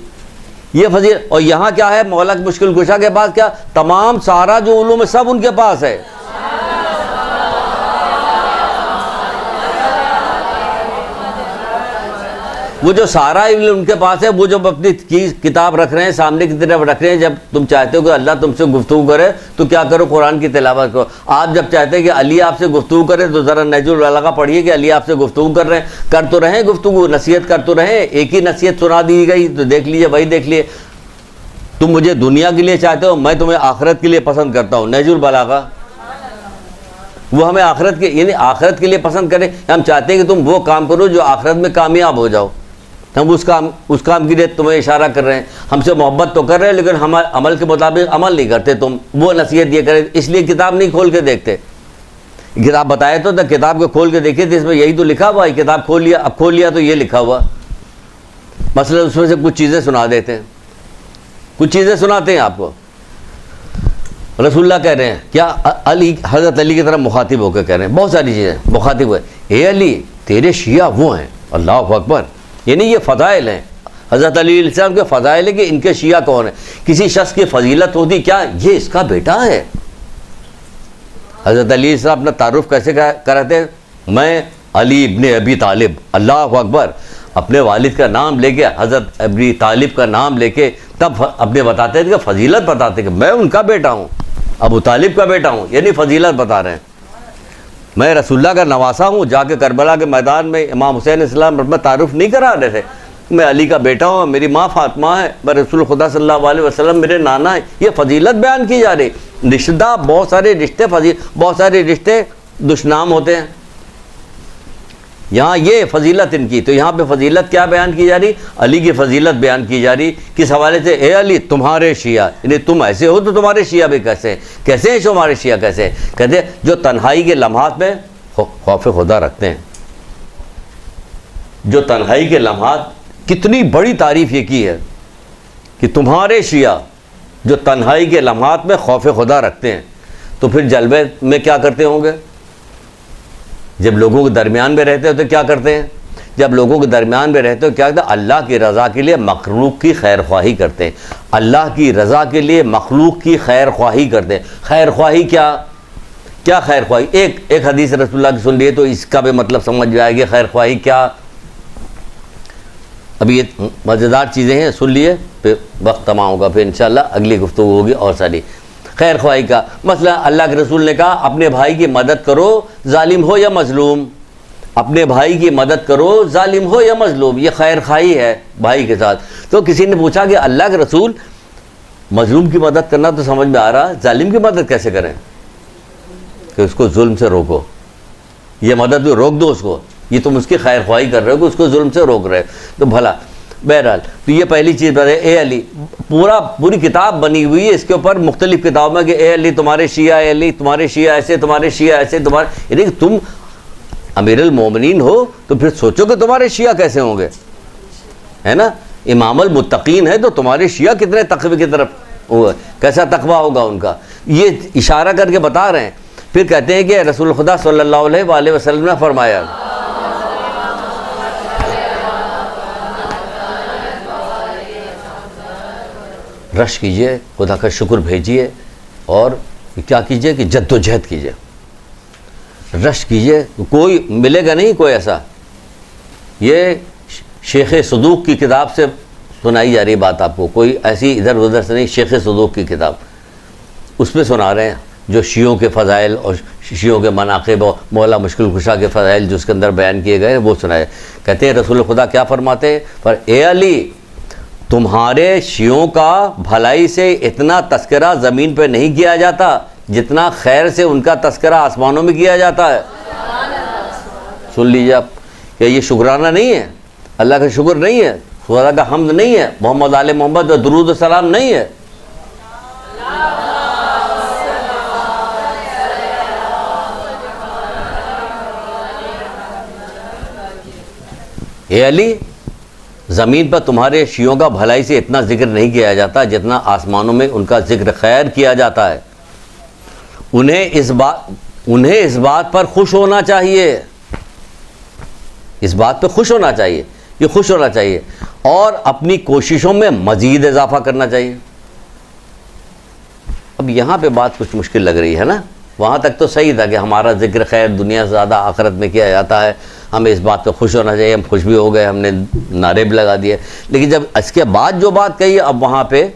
ये फजीलत। और यहाँ क्या है, मौला मुश्किल कुशा के पास क्या, तमाम सारा जो उलूम है सब उनके पास है। वो जो सारा इल्म उनके पास है, वो जब अपनी किताब रख रहे हैं, सामने की तरफ रख रहे हैं, जब तुम चाहते हो कि अल्लाह तुमसे गुफ्तगू करे तो क्या करो, कुरान की तिलावत करो। आप जब चाहते हैं कि अली आपसे गुफ्तगू करे तो ज़रा नहजुल बलागा पढ़िए कि अली आपसे गुफ्तगू कर रहे हैं, कर तो रहे हैं गुफ्तगू, नसीहत कर तो रहे हैं, एक ही नसीहत सुना दी गई तो देख लीजिए, वही देख लिए। तुम मुझे दुनिया के लिए चाहते हो, मैं तुम्हें आखिरत के लिए पसंद करता हूँ। नहजुल बलागा वो हमें आखिरत के, यानी आखिरत के लिए पसंद करें। हम चाहते हैं कि तुम वो काम करो जो आखिरत में कामयाब हो जाओ, हम उस काम के लिए तुम्हें इशारा कर रहे हैं। हमसे मोहब्बत तो कर रहे हैं लेकिन हम अमल के मुताबिक अमल नहीं करते, तुम वो नसीहत ये करें, इसलिए किताब नहीं खोल के देखते। किताब बताए तो किताब को खोल के देखे थे, इसमें यही तो लिखा हुआ है। किताब खोल लिया, अब खोल लिया तो ये लिखा हुआ, मसलन उसमें से कुछ चीज़ें सुना देते हैं, कुछ चीज़ें सुनाते हैं आपको। रसूलुल्लाह कह रहे हैं क्या, अली, हज़रत अली की तरफ मुखातिब होकर कह रहे हैं, बहुत सारी चीज़ें मुखातिब हुए, ए अली तेरे शिया वो हैं, अल्लाह अकबर, यानी ये फ़ज़ाइल हैं हज़रत अली अलैहिस्सलाम के फ़ज़ाइल है कि इनके शिया कौन है। किसी शख्स की फजीलत होती क्या, ये इसका बेटा है। हज़रत अली अलैहिस्सलाम अपना तारुफ कैसे कराते हैं, मैं अली इब्ने अबी तालिब, अल्लाह अकबर, अपने वालिद का नाम लेके, हज़रत अबी तालिब का नाम लेके तब अपने बताते थे कि फजीलत बताते कि मैं उनका बेटा हूँ, अबू तालिब का बेटा हूँ, यानी फजीलत बता रहे हैं। मैं रसूलुल्लाह का नवासा हूँ, जाके करबला के मैदान में इमाम हुसैन इस्लाम में तारुफ नहीं करा रहे थे, मैं अली का बेटा हूँ, मेरी माँ फातिमा है, मैं रसूल खुदा सल्लल्लाहु अलैहि वसल्लम मेरे नाना है। ये फजीलत बयान की जा रही। रिश्तेदार, बहुत सारे रिश्ते बहुत सारे रिश्ते दुश्मनाम होते हैं, यहाँ ये फजीलत इनकी, तो यहाँ पे फजीलत क्या बयान की जा रही, अली की फजीलत बयान की जा रही। किस हवाले से, ए अली तुम्हारे शिया, यानी तुम ऐसे हो तो तुम्हारे शिया भी कैसे हैं, कैसे हैं तुम्हारे शिया कैसे हैं, कहते हैं जो तन्हाई के लम्हात में खौफ खुदा रखते हैं। जो तन्हाई के लम्हात, कितनी बड़ी तारीफ़ ये की है कि तुम्हारे शिया जो तन्हाई के लम्हात में खौफ खुदा रखते हैं। तो फिर जलवे में क्या करते होंगे, जब लोगों के दरमियान में रहते हो तो क्या करते हैं, जब लोगों के दरमियान में रहते हो क्या करते हैं, अल्लाह की रज़ा के लिए मखलूक की खैर ख्वाही करते हैं। अल्लाह की रज़ा के लिए मखलूक की खैर ख्वाही करते हैं। खैर ख्वाही क्या खैर ख्वाही, एक हदीस रसूलुल्लाह की सुन लिए तो इसका भी मतलब समझ जाएगी। खैर ख्वाही क्या, अभी ये मज़ेदार चीज़ें हैं, सुन लिए, फिर वक्त तमाम होगा, फिर इंशाअल्लाह अगली गुफ्तगू होगी और सारी। खैर ख्वाही का मसला, अल्लाह के रसूल ने कहा अपने भाई की मदद करो जालिम हो या मजलूम, अपने भाई की मदद करो जालिम हो या मजलूम, ये खैर ख्वाही है भाई के साथ। तो किसी ने पूछा कि अल्लाह के रसूल मजलूम की मदद करना तो समझ में आ रहा, जालिम की मदद कैसे करें, कि उसको जुल्म से रोको, ये मदद भी रोक दो उसको, ये तुम उसकी खैर ख्वाही कर रहे हो कि उसको जुल्म से रोक रहे हो, तो भला। बहरहाल तो ये पहली चीज़ बताए, ए अली, पूरी किताब बनी हुई है इसके ऊपर मुख्तलिफ किताबों में कि ए अली तुम्हारे शिया, ए अली तुम्हारे शिया ऐसे, तुम्हारे शिया ऐसे, तुम्हारे, यानी तुम अमीरुल मोमिनीन हो तो फिर सोचो कि तुम्हारे शिया कैसे होंगे, है ना। इमामुल मुत्तकीन है तो तुम्हारे शिया कितने तकवे की तरफ होगा, कैसा तकवा होगा उनका, ये इशारा करके बता रहे हैं। फिर कहते हैं कि रसूल खुदा सल्लल्लाहु अलैहि वसल्लम ने फरमाया, रश कीजिए, खुदा का शुक्र भेजिए और क्या कीजिए कि जद्दोजहद कीजिए, रश कीजिए, कोई मिलेगा नहीं कोई ऐसा। ये शेख सदूक की किताब से सुनाई जा रही बात आपको, कोई ऐसी इधर उधर से नहीं, शेख सदूक की किताब उसमें सुना रहे हैं जो शियों के फ़ज़ाइल और शियों के मनाक़िब और मौला मुश्किल कुशा के फ़ज़ाइल जो उसके अंदर बयान किए गए वो सुनाए। कहते हैं रसूल खुदा क्या फरमाते हैं, पर ए अली तुम्हारे शियों का भलाई से इतना तस्करा ज़मीन पे नहीं किया जाता जितना खैर से उनका तस्करा आसमानों में किया जाता है। सुन लीजिए आप, क्या ये शुक्राना नहीं है, अल्लाह का शुक्र नहीं है, खुदा का हम्द नहीं है, मोहम्मद आले मोहम्मद और दुरूद सलाम नहीं है। ए अली, ज़मीन पर तुम्हारे शियों का भलाई से इतना जिक्र नहीं किया जाता जितना आसमानों में उनका जिक्र खैर किया जाता है। उन्हें इस बात पर खुश होना चाहिए, इस बात पर खुश होना चाहिए, ये खुश होना चाहिए और अपनी कोशिशों में मज़ीद इजाफा करना चाहिए। अब यहाँ पे बात कुछ मुश्किल लग रही है ना। वहाँ तक तो सही था कि हमारा जिक्र खैर दुनिया से ज़्यादा आखिरत में किया जाता है, हमें इस बात पर खुश होना चाहिए, हम खुश भी हो गए, हमने नारे भी लगा दिए। लेकिन जब इसके बाद जो बात कही, अब वहाँ पे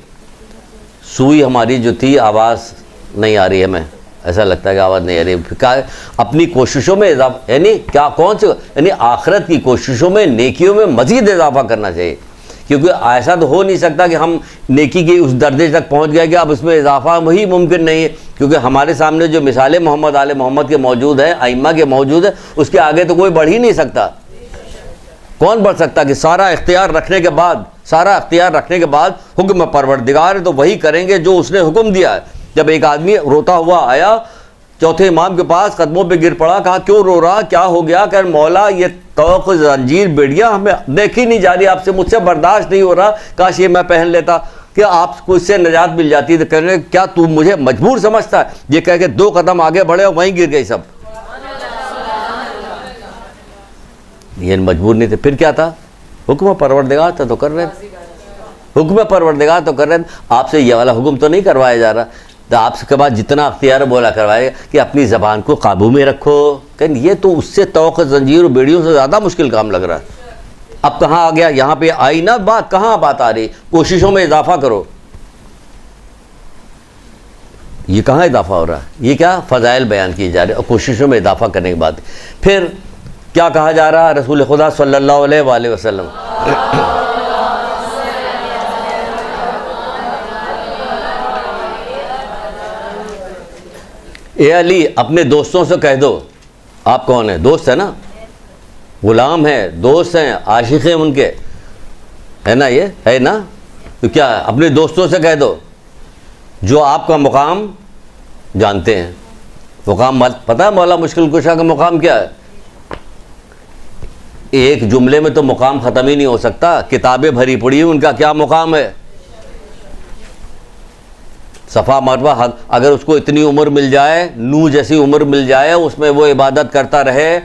सुई हमारी जो थी, आवाज़ नहीं आ रही है, हमें ऐसा लगता है कि आवाज़ नहीं आ रही। क्या अपनी कोशिशों में इजाफा, यानी क्या कौन से, यानी आखिरत की कोशिशों में, नेकियों में मज़ीद इजाफा करना चाहिए। क्योंकि ऐसा तो हो नहीं सकता कि हम नेकी के उस दर्जे तक पहुंच गए कि अब उसमें इजाफा वही मुमकिन नहीं है। क्योंकि हमारे सामने जो मिसालें मोहम्मद आले मोहम्मद के मौजूद हैं, आइम्मा के मौजूद है, उसके आगे तो कोई बढ़ ही नहीं सकता। कौन बढ़ सकता कि सारा इख्तियार रखने के बाद हुक्म परवरदिगार है तो वही करेंगे जो उसने हुक्म दिया है। जब एक आदमी रोता हुआ आया चौथे इमाम के पास, कदमों पे गिर पड़ा, कहा क्यों रो रहा, क्या हो गया? कह मौला ये तौक जंजीर बेड़िया हमें देखी नहीं जा रही, आपसे मुझसे बर्दाश्त नहीं हो रहा, काश ये मैं पहन लेता कि आपको इससे निजात मिल जाती। तो कहने क्या तू मुझे मजबूर समझता है? ये कह के 2 कदम आगे बढ़े और वहीं गिर गई सब। ये मजबूर नहीं थे, फिर क्या था? हुक्म परवरदिगार था तो कर रहे, हुक्म परवरदिगार तो कर रहे। आपसे ये वाला हुक्म तो नहीं करवाया जा रहा, तो आपके बाद जितना अख्तियार बोला करवाएगा कि अपनी ज़बान को काबू में रखो। कहीं ये तो उससे तौक़ ज़ंजीर और बेड़ियों से ज़्यादा मुश्किल काम लग रहा है। अब कहाँ आ गया? यहाँ पे आई ना बात, कहाँ बात आ रही? कोशिशों में इजाफा करो। ये कहाँ इजाफा हो रहा है? ये क्या फ़ज़ाइल बयान किए जा रहे हैं और कोशिशों में इजाफा करने के बाद फिर क्या कहा जा रहा है? रसूल खुदा सल्लल्लाहु अलैहि वसल्लम ए अली, अपने दोस्तों से कह दो। आप कौन है? दोस्त है ना, गुलाम है, दोस्त हैं, आशिक हैं उनके, है ना, ये है ना। तो क्या अपने दोस्तों से कह दो जो आपका मुकाम जानते हैं। मुकाम पता है मौला मुश्किल कुशा का मुकाम क्या है? एक जुमले में तो मुकाम ख़त्म ही नहीं हो सकता। किताबें भरी पड़ी हैं, उनका क्या मुकाम है? सफ़ा मरवा, अगर उसको इतनी उम्र मिल जाए, नूह जैसी उम्र मिल जाए, उसमें वो इबादत करता रहे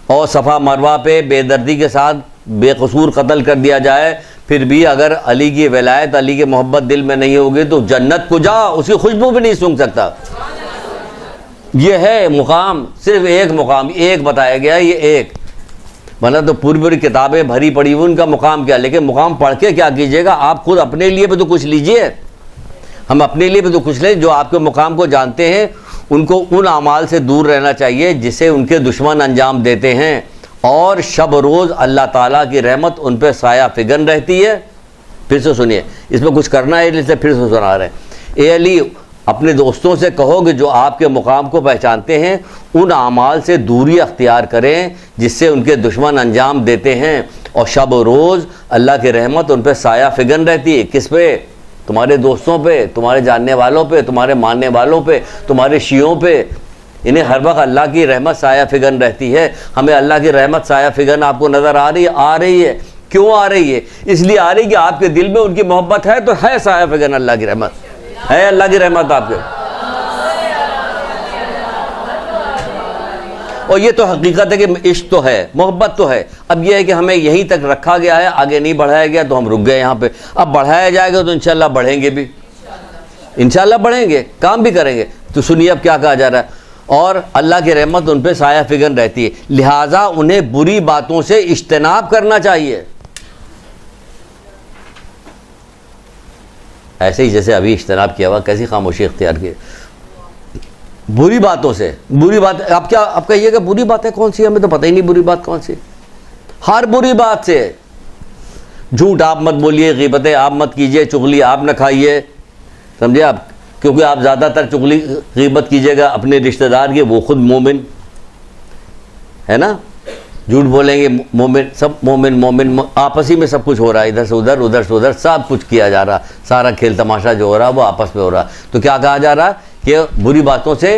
और सफ़ा मरवा पे बेदर्दी के साथ बेकसूर कत्ल कर दिया जाए, फिर भी अगर अली की वलायत, अली की मोहब्बत दिल में नहीं होगी तो जन्नत को जा उसकी खुशबू भी नहीं सूंघ सकता। ये है मुकाम, सिर्फ एक मुकाम, एक बताया गया, ये एक। मतलब तो पूरी पूरी किताबें भरी पड़ी हुई, उनका मुकाम क्या? लेकिन मुकाम पढ़ के क्या कीजिएगा? आप खुद अपने लिए भी तो कुछ लीजिए। हम अपने लिए भी तो कुछ लें। जो आपके मुकाम को जानते हैं उनको उन अमाल से दूर रहना चाहिए जिसे उनके दुश्मन अंजाम देते हैं, और शब रोज़ अल्लाह ताला की रहमत उन पर साया फिगन रहती है। फिर से सुनिए, इसमें कुछ करना है इसलिए फिर से सुना रहे हैं। ए अली, अपने दोस्तों से कहो कि जो आपके मुकाम को पहचानते हैं उन अमाल से दूरी अख्तियार करें जिससे उनके दुश्मन अंजाम देते हैं, और शब रोज़ अल्लाह की रहमत उन पर साया फिगन रहती है। किस पे? तुम्हारे दोस्तों पे, तुम्हारे जानने वालों पे, तुम्हारे मानने वालों पे, तुम्हारे शियों पे। इन्हें हर वक्त अल्लाह की रहमत साया फिगन रहती है। हमें अल्लाह की रहमत साया फिगन आपको नज़र आ रही है? आ रही है। क्यों आ रही है? इसलिए आ रही है कि आपके दिल में उनकी मोहब्बत है, तो है साया फिगन अल्लाह की रहमत, है अल्लाह की रहमत आपके। और ये तो हकीकत है कि इश्क तो है, मोहब्बत तो है। अब यह है कि हमें यहीं तक रखा गया है, आगे नहीं बढ़ाया गया तो हम रुक गए यहाँ पे। अब बढ़ाया जाएगा तो इंशाल्लाह बढ़ेंगे भी, इंशाल्लाह बढ़ेंगे, काम भी करेंगे। तो सुनिए अब क्या कहा जा रहा है, और अल्लाह की रहमत उन पर साया फिगन रहती है, लिहाजा उन्हें बुरी बातों से इज्तनाब करना चाहिए। ऐसे ही जैसे अभी इज्तनाब किया हुआ, कैसी खामोशी इख्तियार की बुरी बातों से। बुरी बात आप क्या आप कहिएगा बुरी बात है कौन सी? हमें तो पता ही नहीं बुरी बात कौन सी। हर बुरी बात से, झूठ आप मत बोलिए, ग़ीबतें आप मत कीजिए, चुगली आप न खाइए, समझे आप? क्योंकि आप ज़्यादातर चुगली ग़ीबत कीजिएगा अपने रिश्तेदार की, वो खुद मोमिन है ना। झूठ बोलेंगे मोमिन, सब मोमिन आपस ही में सब कुछ हो रहा है, इधर से उधर, उधर से उधर, सब कुछ किया जा रहा। सारा खेल तमाशा जो हो रहा है वो आपस में हो रहा। तो क्या कहा जा रहा है कि बुरी बातों से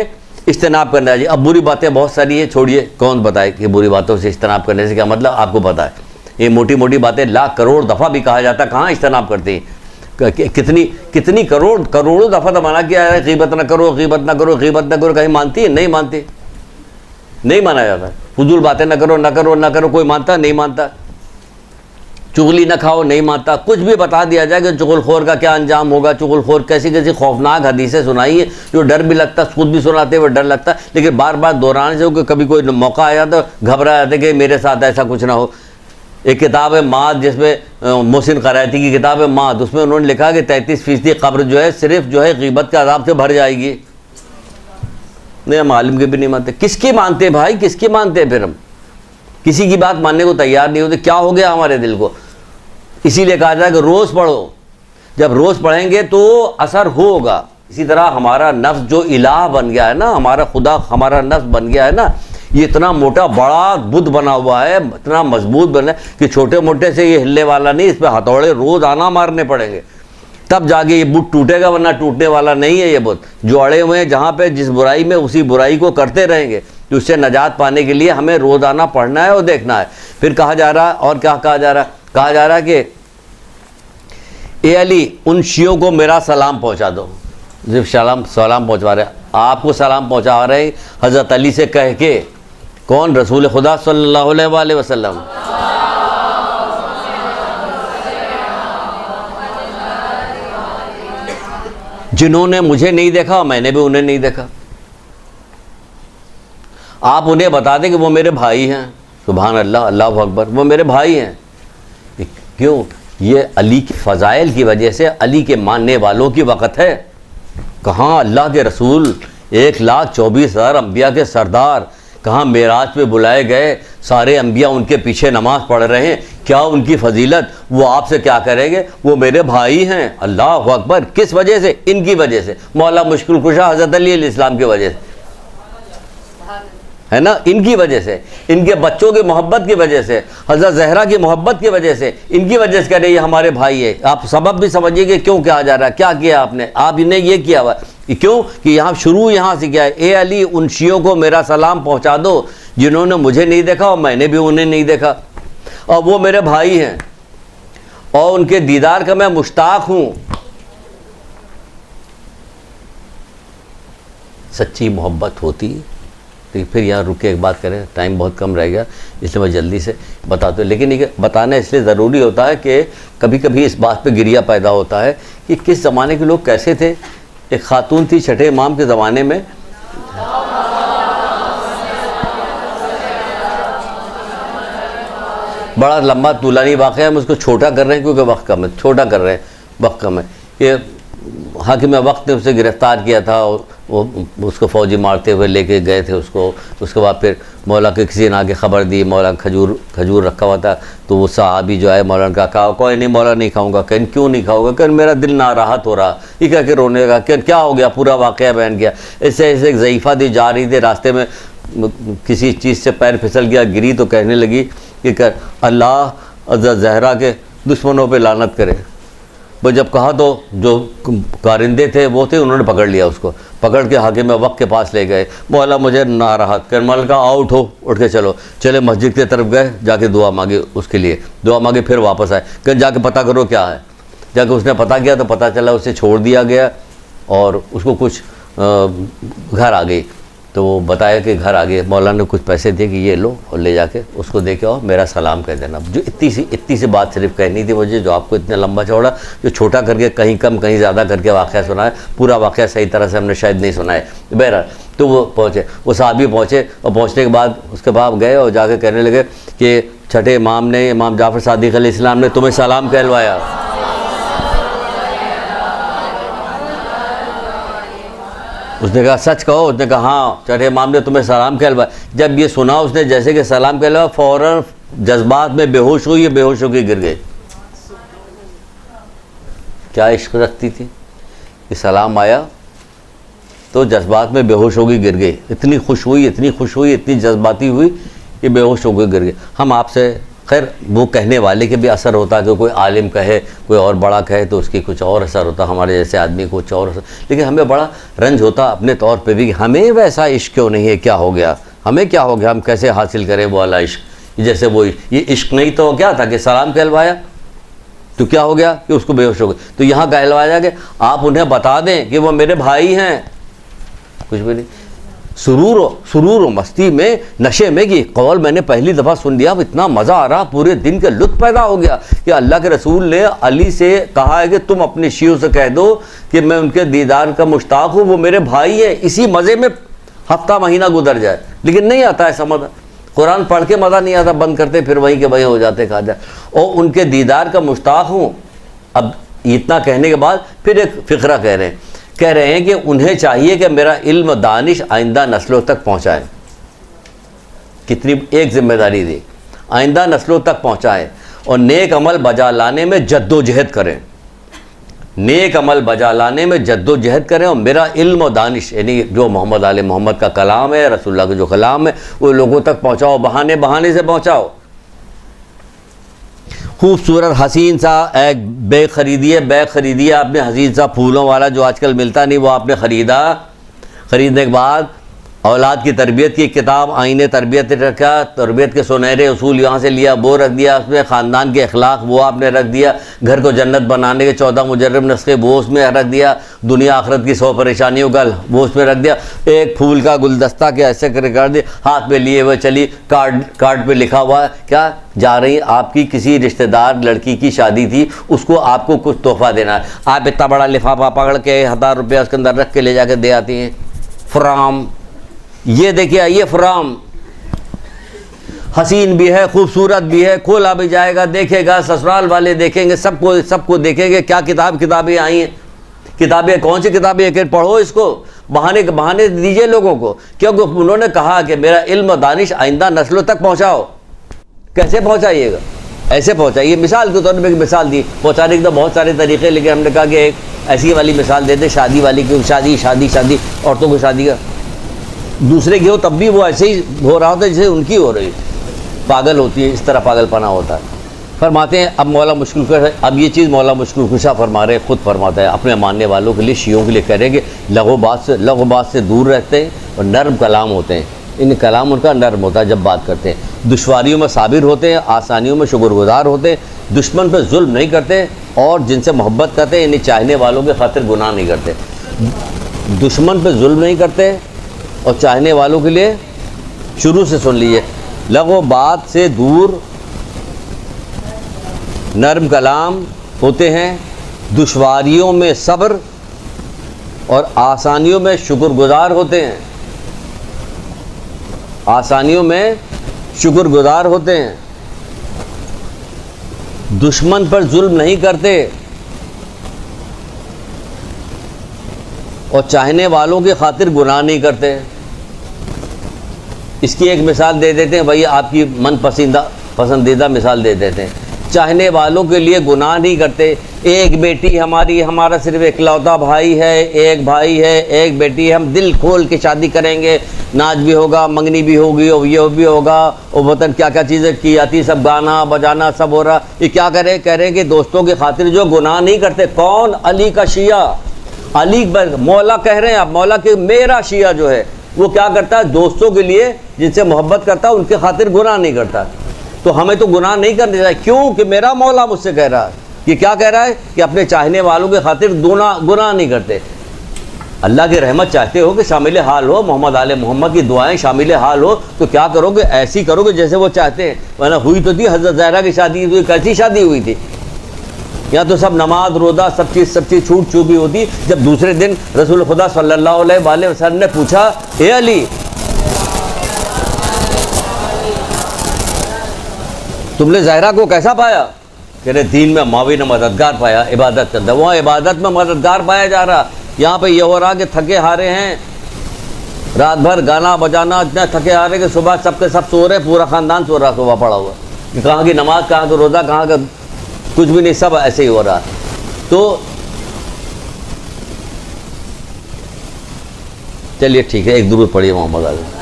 इज्तनाब करना चाहिए। अब बुरी बातें बहुत सारी है, छोड़िए, कौन बताए कि बुरी बातों से इज्तनाब करने से क्या मतलब? आपको पता है ये मोटी मोटी बातें लाख करोड़ दफ़ा भी कहा जाता, कहाँ इज्तनाब करते हैं? कितनी करोड़ों दफ़ा तो मना किया है, ग़ीबत ना करो, ग़ीबत ना करो, ग़ीबत ना करो। कहीं मानती है? नहीं मानती, नहीं माना जाता। फजूल बातें ना करो, ना करो, ना करो, कोई मानता नहीं मानता। चुगली ना खाओ, नहीं मानता। कुछ भी बता दिया जाए कि चुगलखोर का क्या अंजाम होगा, चुगलखोर कैसी कैसी खौफनाक हदीसें सुनाई है जो डर भी लगता, खुद भी सुनाते हुए डर लगता, लेकिन बार बार दोहराने से कभी कोई मौका आया तो घबरा जाते कि मेरे साथ ऐसा कुछ ना हो। एक किताब है माद, जिसमें मोहसिन करायती की किताब है माद, उसमें उन्होंने लिखा कि 33% कब्र जो है सिर्फ जो है ग़ीबत के अज़ाब से भर जाएगी। नहीं, हम आलिम के भी नहीं मानते। किसकी मानते भाई, किसकी मानते? फिर हम किसी की बात मानने को तैयार नहीं होते। क्या हो गया हमारे दिल को? इसीलिए कहा जाए कि रोज़ पढ़ो। जब रोज़ पढ़ेंगे तो असर होगा। इसी तरह हमारा नफ्स जो इलाह बन गया है ना, हमारा खुदा हमारा नफ्स बन गया है ना, ये इतना मोटा बड़ा बुद्ध बना हुआ है, इतना मजबूत बना है कि छोटे मोटे से ये हिलने वाला नहीं, इस पर हथौड़े रोज़ आना मारने पड़ेंगे तब जाके ये बुत टूटेगा, वरना टूटने वाला नहीं है। ये बुत जो अड़े हुए हैं जहाँ पे जिस बुराई में, उसी बुराई को करते रहेंगे। तो उससे नजात पाने के लिए हमें रोज़ाना पढ़ना है और देखना है। फिर कहा जा रहा, और क्या कहा जा रहा? कहा जा रहा कि ए अली, उन शियों को मेरा सलाम पहुँचा दो। जब सलाम पहुँचवा रहे, आपको सलाम पहुँचा रहे हैं हज़रत अली से कह के। कौन? रसूल खुदा सल्लल्लाहु अलैहि वसल्लम। जिन्होंने मुझे नहीं देखा, मैंने भी उन्हें नहीं देखा। आप उन्हें बता दें कि वो मेरे भाई हैं। सुभान अल्लाह, अल्लाहु अकबर, वो मेरे भाई हैं। क्यों? ये अली की फ़ज़ाइल की वजह से, अली के मानने वालों की वक़्त है। कहाँ अल्लाह के रसूल 1,24,000 अम्बिया के सरदार, कहाँ मेराज पे बुलाए गए, सारे अम्बिया उनके पीछे नमाज पढ़ रहे हैं। क्या उनकी फजीलत? वो आपसे क्या करेंगे? वो मेरे भाई हैं। अल्लाह अकबर। किस वजह से? इनकी वजह से। मौला मुश्किल कुशा हज़रत अली अलैहिस्सलाम की वजह से, है ना, इनकी वजह से, इनके बच्चों की मोहब्बत की वजह से, हज़रत ज़हरा की मोहब्बत की वजह से, इनकी वजह से कह रहे ये हमारे भाई है। आप सबब भी समझिए कि क्यों कहा जा रहा है, क्या किया आपने, आप इन्हें ये किया हुआ। क्यों कि यहाँ शुरू यहाँ से क्या है? ए अली, उन शियों को मेरा सलाम पहुँचा दो जिन्होंने मुझे नहीं देखा और मैंने भी उन्हें नहीं देखा, और वो मेरे भाई हैं और उनके दीदार का मैं मुश्ताक हूँ। सच्ची मोहब्बत होती। तो फिर यहाँ रुक के एक बात करें, टाइम बहुत कम रह गया इसलिए मैं जल्दी से बताता हूँ। लेकिन ये बताना इसलिए ज़रूरी होता है कि कभी कभी इस बात पे गिरिया पैदा होता है कि किस ज़माने के लोग कैसे थे। एक खातून थी छठे इमाम के ज़माने में, बड़ा लंबा तूलानी वाक़या है, हम उसको छोटा कर रहे हैं क्योंकि वक्त कम है, छोटा कर रहे हैं, वक्त कम है। ये हाकिम वक्त ने उसे गिरफ़्तार किया था, वो उसको फ़ौजी मारते हुए लेके गए थे उसको। उसके बाद फिर मौला के किसी ने आगे ख़बर दी, मौला खजूर रखा हुआ था, तो वो सहाबी जो है मौलाना का कहा कोई नहीं मौला नहीं खाऊंगा। कहीं क्यों नहीं खाऊंगा? कहीं मेरा दिल नाराहत हो रहा। ये कह के रोने लगा। क्या हो गया? पूरा वाक़या बयान किया। ऐसे ऐसे एक ज़ईफ़ा थी जा रही थी, रास्ते में किसी चीज़ से पैर फिसल गया, गिरी तो कहने लगी कि अल्लाह ज़हरा के दुश्मनों पर लानत करे। वो जब कहा तो जो कारिंदे थे वो थे, उन्होंने पकड़ लिया उसको, पकड़ के हाकिम वक्त के पास ले गए। मौला मुझे नाराहत कर, मौला का आओ उठो, उठ के चले मस्जिद की तरफ गए, जाके दुआ मांगी उसके लिए, दुआ मांगे, फिर वापस आए, कहीं जाके पता करो क्या है। जाके उसने पता किया तो पता चला उसे छोड़ दिया गया और उसको कुछ घर आ गई। तो वो बताया कि घर आ गए, मौलाना ने कुछ पैसे दिए कि ये लो और ले जाके उसको दे के आओ, मेरा सलाम कह देना। जो इतनी सी बात सिर्फ कहनी थी मुझे, जो आपको इतना लंबा चौड़ा जो छोटा करके कहीं कम कहीं ज़्यादा करके वाक़या सुनाया, पूरा वाक़या सही तरह से हमने शायद नहीं सुनाया। बहरहाल तो वो पहुँचे, वो साहबी पहुँचे और पहुँचने के बाद उसके बाद गए और जाके कहने लगे कि छठे इमाम ने, इमाम जाफ़र सादिक़ अलैहिस्सलाम ने तुम्हें सलाम कहलवाया। उसने कहा सच कहो? उसने कहा हाँ, छठे इमाम ने तुम्हें सलाम कहलवाया। जब ये सुना उसने, जैसे कि सलाम कहलवाया, फ़ौरन जज्बात में बेहोश हुई, ये बेहोश होकर गिर गए। क्या इश्क रखती थी कि सलाम आया तो जज्बात में बेहोश होकर गिर गई। इतनी खुश हुई, इतनी जज्बाती हुई कि बेहोश होकर गिर गए। हम आपसे, खैर वो कहने वाले के भी असर होता है कि कोई आलिम कहे, कोई और बड़ा कहे तो उसकी कुछ और असर होता, हमारे जैसे आदमी को कुछ और असर। लेकिन हमें बड़ा रंज होता अपने तौर पे भी कि हमें वैसा इश्क क्यों नहीं है, क्या हो गया, हमें क्या हो गया, हम कैसे हासिल करें वो वाला इश्क। जैसे वो ये इश्क नहीं तो क्या था कि सलाम कहलवाया, तो क्या हो गया कि उसको बेहोश हो गए। तो यहाँ कहलवाया कि आप उन्हें बता दें कि वो मेरे भाई हैं, कुछ भी नहीं। सुरूर और मस्ती में, नशे में ये कौल मैंने पहली दफ़ा सुन लिया, अब इतना मज़ा आ रहा, पूरे दिन के लुत्फ पैदा हो गया कि अल्लाह के रसूल ने अली से कहा है कि तुम अपने शियों से कह दो कि मैं उनके दीदार का मुश्ताक हूँ, वो मेरे भाई हैं। इसी मज़े में हफ्ता महीना गुजर जाए, लेकिन नहीं आता है समझ। कुरान पढ़ के मज़ा नहीं आता, बंद करते फिर वहीं के वहीं हो जाते खा जाए। और उनके दीदार का मुश्ताक हूँ। अब इतना कहने के बाद फिर एक फ़िक्रा कह रहे हैं कि उन्हें चाहिए कि मेरा इल्म दानिश आइंदा नस्लों तक पहुँचाएँ। कितनी एक जिम्मेदारी दी, आइंदा नस्लों तक पहुँचाएँ और नेक अमल बजा लाने में जद्दोजहद करें, नेक अमल बजा लाने में जद्दोजहद करें। और मेरा इल्म और दानिश यानी जो मोहम्मद आले मोहम्मद का कलाम है, रसूलुल्लाह का जो कलाम है, वो लोगों तक पहुँचाओ, बहाने बहाने से पहुँचाओ। खूबसूरत हसीन सा एक बैग खरीदिए आपने, हसीन सा फूलों वाला जो आजकल मिलता नहीं, वो आपने ख़रीदा। ख़रीदने के बाद औलाद की तरबियत की किताब आईने तरबियत रखा, तरबियत के सुनहरे उसूल यहाँ से लिया, वो रख दिया उसमें, ख़ानदान के अखलाक वो आपने रख दिया, घर को जन्नत बनाने के 14 मुजर्रब नुस्खे वो उसमें रख दिया, दुनिया आखरत की 100 परेशानियों का वो उसमें रख दिया, एक फूल का गुलदस्ता के ऐसे कर दिया, हाथ में लिए हुए चली, कार्ड पे लिखा हुआ है क्या, जा रही आपकी किसी रिश्तेदार लड़की की शादी थी, उसको आपको कुछ तोहफा देना है। आप इतना बड़ा लिफाफा पकड़ के 1000 रुपया उसके अंदर रख के ले जाकर दे आती हैं। फ्राम, ये देखिए ये फ्राम हसीन भी है, खूबसूरत भी है, खोला भी जाएगा, देखेगा, ससुराल वाले देखेंगे, सबको देखेंगे क्या किताबें आई हैं। किताबें कौन सी किताबें, एक पढ़ो इसको, बहाने दीजिए लोगों को, क्योंकि उन्होंने कहा कि मेरा इल्म दानिश आइंदा नस्लों तक पहुंचाओ। कैसे पहुंचाइएगा, ऐसे पहुंचाइए। मिसाल के तौर पर एक मिसाल दी, पहुंचाने के तो बहुत सारे तरीके, लेकिन हमने कहा कि एक ऐसी वाली मिसाल देते, शादी वाली की, शादी औरतों की शादी का, दूसरे की हो तब भी वो ऐसे ही हो रहा होता है जैसे उनकी हो रही, पागल होती है, इस तरह पागलपना होता है। फरमाते हैं अब मौला मुश्किल कुशा, अब ये चीज़ मौला मुश्किल कुशा फरमा रहे, खुद फरमाता है अपने मानने वालों के लिए, शियों के लिए कह रहे हैं कि लग़ो-बात से दूर रहते हैं और नर्म कलाम होते हैं। इन कलाम उनका नर्म होता है जब बात करते हैं, दुश्वारियों में साबिर होते हैं, आसानियों में शुक्रगुजार होते हैं, दुश्मन पर जुल्म नहीं करते और जिनसे मोहब्बत करते हैं इन्हें चाहने वालों के खातिर गुनाह नहीं करते। दुश्मन पर जुल्म नहीं करते और चाहने वालों के लिए, शुरू से सुन लीजिए, लगो बात से दूर, नरम कलाम होते हैं, दुश्वारियों में सब्र और आसानियों में शुक्रगुजार होते हैं, आसानियों में शुक्रगुजार होते हैं, दुश्मन पर जुल्म नहीं करते और चाहने वालों की खातिर गुनाह नहीं करते। इसकी एक मिसाल दे देते हैं, भाई आपकी मन पसंदीदा मिसाल दे देते हैं, चाहने वालों के लिए गुनाह नहीं करते। एक बेटी हमारा सिर्फ इकलौता भाई है, एक भाई है, एक बेटी है, हम दिल खोल के शादी करेंगे, नाच भी होगा, मंगनी भी होगी और ये भी होगा, और वतन क्या क्या चीज़ें की जाती, सब गाना बजाना सब हो रहा। ये क्या करें, कह रहे हैं कि दोस्तों की खातिर जो गुनाह नहीं करते। कौन? अली का शिया, अली मौला कह रहे हैं आप, मौला के मेरा शिया जो है वो क्या करता है, दोस्तों के लिए जिनसे मोहब्बत करता है उनके खातिर गुनाह नहीं करता। तो हमें तो गुनाह नहीं करने चाहिए, क्यों कि मेरा मौला मुझसे कह रहा है कि क्या कह रहा है कि अपने चाहने वालों के खातिर गुनाह नहीं करते। अल्लाह की रहमत चाहते हो कि शामिल हाल हो, मोहम्मद आले मोहम्मद की दुआएं शामिल हाल हो, तो क्या करोगे, ऐसी करोगे जैसे वो चाहते हैं। वरना हुई तो थी हज़रत ज़हरा की शादी, तो कैसी शादी हुई थी, यहाँ तो सब नमाज रोज़ा सब चीज़ छूट छूबी होती। जब दूसरे दिन रसूल खुदा सल्लल्लाहु अलैहि वसल्लम ने पूछा, ए अली तुमने ज़हरा को कैसा पाया? कह रहे दीन में मावी ने मददगार पाया, इबादत करता, वहाँ इबादत में मददगार पाया जा रहा। यहाँ पे ये हो रहा कि थके हारे हैं, रात भर गाना बजाना, इतना थके हारे कि सुबह सबके सब सो रहे, पूरा ख़ानदान सो रहा, सुबह पड़ा हुआ, कि कहाँ की नमाज, कहाँ का रोज़ा, कहाँ का कुछ भी नहीं, सब ऐसे ही हो रहा। तो चलिए ठीक है, एक दुरूद पढ़िए मोहम्मद आले।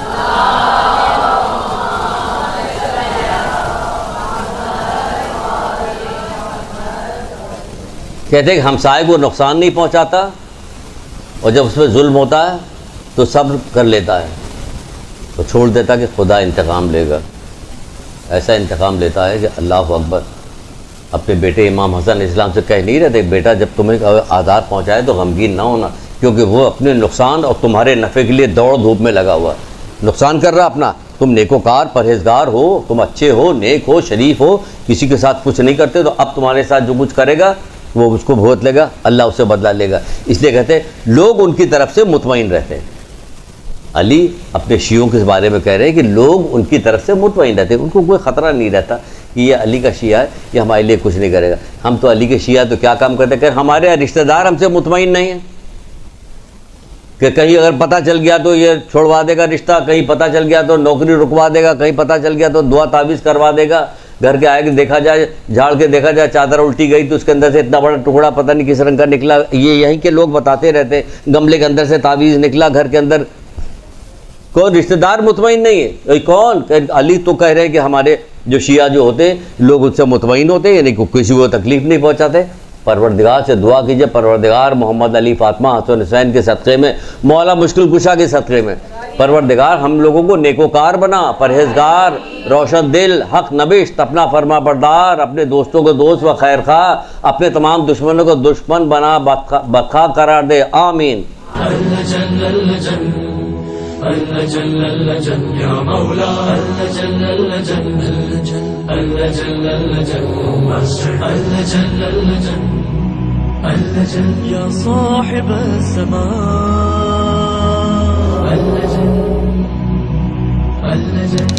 कहते हैं कि हमसाए को नुकसान नहीं पहुंचाता और जब उस पर जुल्म होता है तो सब्र कर लेता है, तो छोड़ देता कि खुदा इंतकाम लेगा। ऐसा इंतकाम लेता है कि अल्लाह अकबर। अपने बेटे इमाम हसन इस्लाम से कह नहीं रहते, बेटा जब तुम्हें आज़ार पहुँचाए तो गमगीन ना होना, क्योंकि वो अपने नुकसान और तुम्हारे नफ़े के लिए दौड़ धूप में लगा हुआ, नुकसान कर रहा अपना। तुम नेकोकार परहेजगार हो, तुम अच्छे हो, नेक हो, शरीफ हो, किसी के साथ कुछ नहीं करते, तो अब तुम्हारे साथ जो कुछ करेगा वो उसको भुगत लेगा, अल्लाह उससे बदला लेगा। इसलिए कहते हैं लोग उनकी तरफ से मुतमईन रहते हैं। अली अपने शियों के बारे में कह रहे हैं कि लोग उनकी तरफ से मुतमईन रहते हैं, उनको कोई ख़तरा नहीं रहता कि ये अली का शिया है, ये हमारे लिए कुछ नहीं करेगा। हम तो अली के शिया तो क्या काम करते हैं, हमारे रिश्तेदार हमसे मुतमईन नहीं हैं कि कहीं अगर पता चल गया तो ये छोड़वा देगा रिश्ता, कहीं पता चल गया तो नौकरी रुकवा देगा, कहीं पता चल गया तो दुआ तावीज़ करवा देगा। घर के आगे देखा जाए, झाड़ के देखा जाए, चादर उल्टी गई तो उसके अंदर से इतना बड़ा टुकड़ा पता नहीं किस रंग का निकला, ये यहीं के लोग बताते रहते। गमले के अंदर से तावीज़ निकला, घर के अंदर। कौन रिश्तेदार मुतमईन नहीं है? कौन? अली तो कह रहे हैं कि हमारे जो शिया जो होते हैं लोग उससे मुतमईन होते हैं, यानी किसी को तकलीफ़ नहीं पहुँचाते। परवरदिगार से दुआ कीजिए, परवरदिगार मोहम्मद अली फातिमा हसन हुसैन के सदक़े में, मौला मुश्किल कुशा के सदक़े में, परवरदिगार हम लोगों को नेकोकार बना, परहेजगार, रोशन दिल, हक नबिश्त, अपना फरमा बरदार, अपने दोस्तों को दोस्त व खैर खा, अपने तमाम दुश्मनों को दुश्मन बना बदखा करार दे। आमीन। या साहिब समा अल्लजन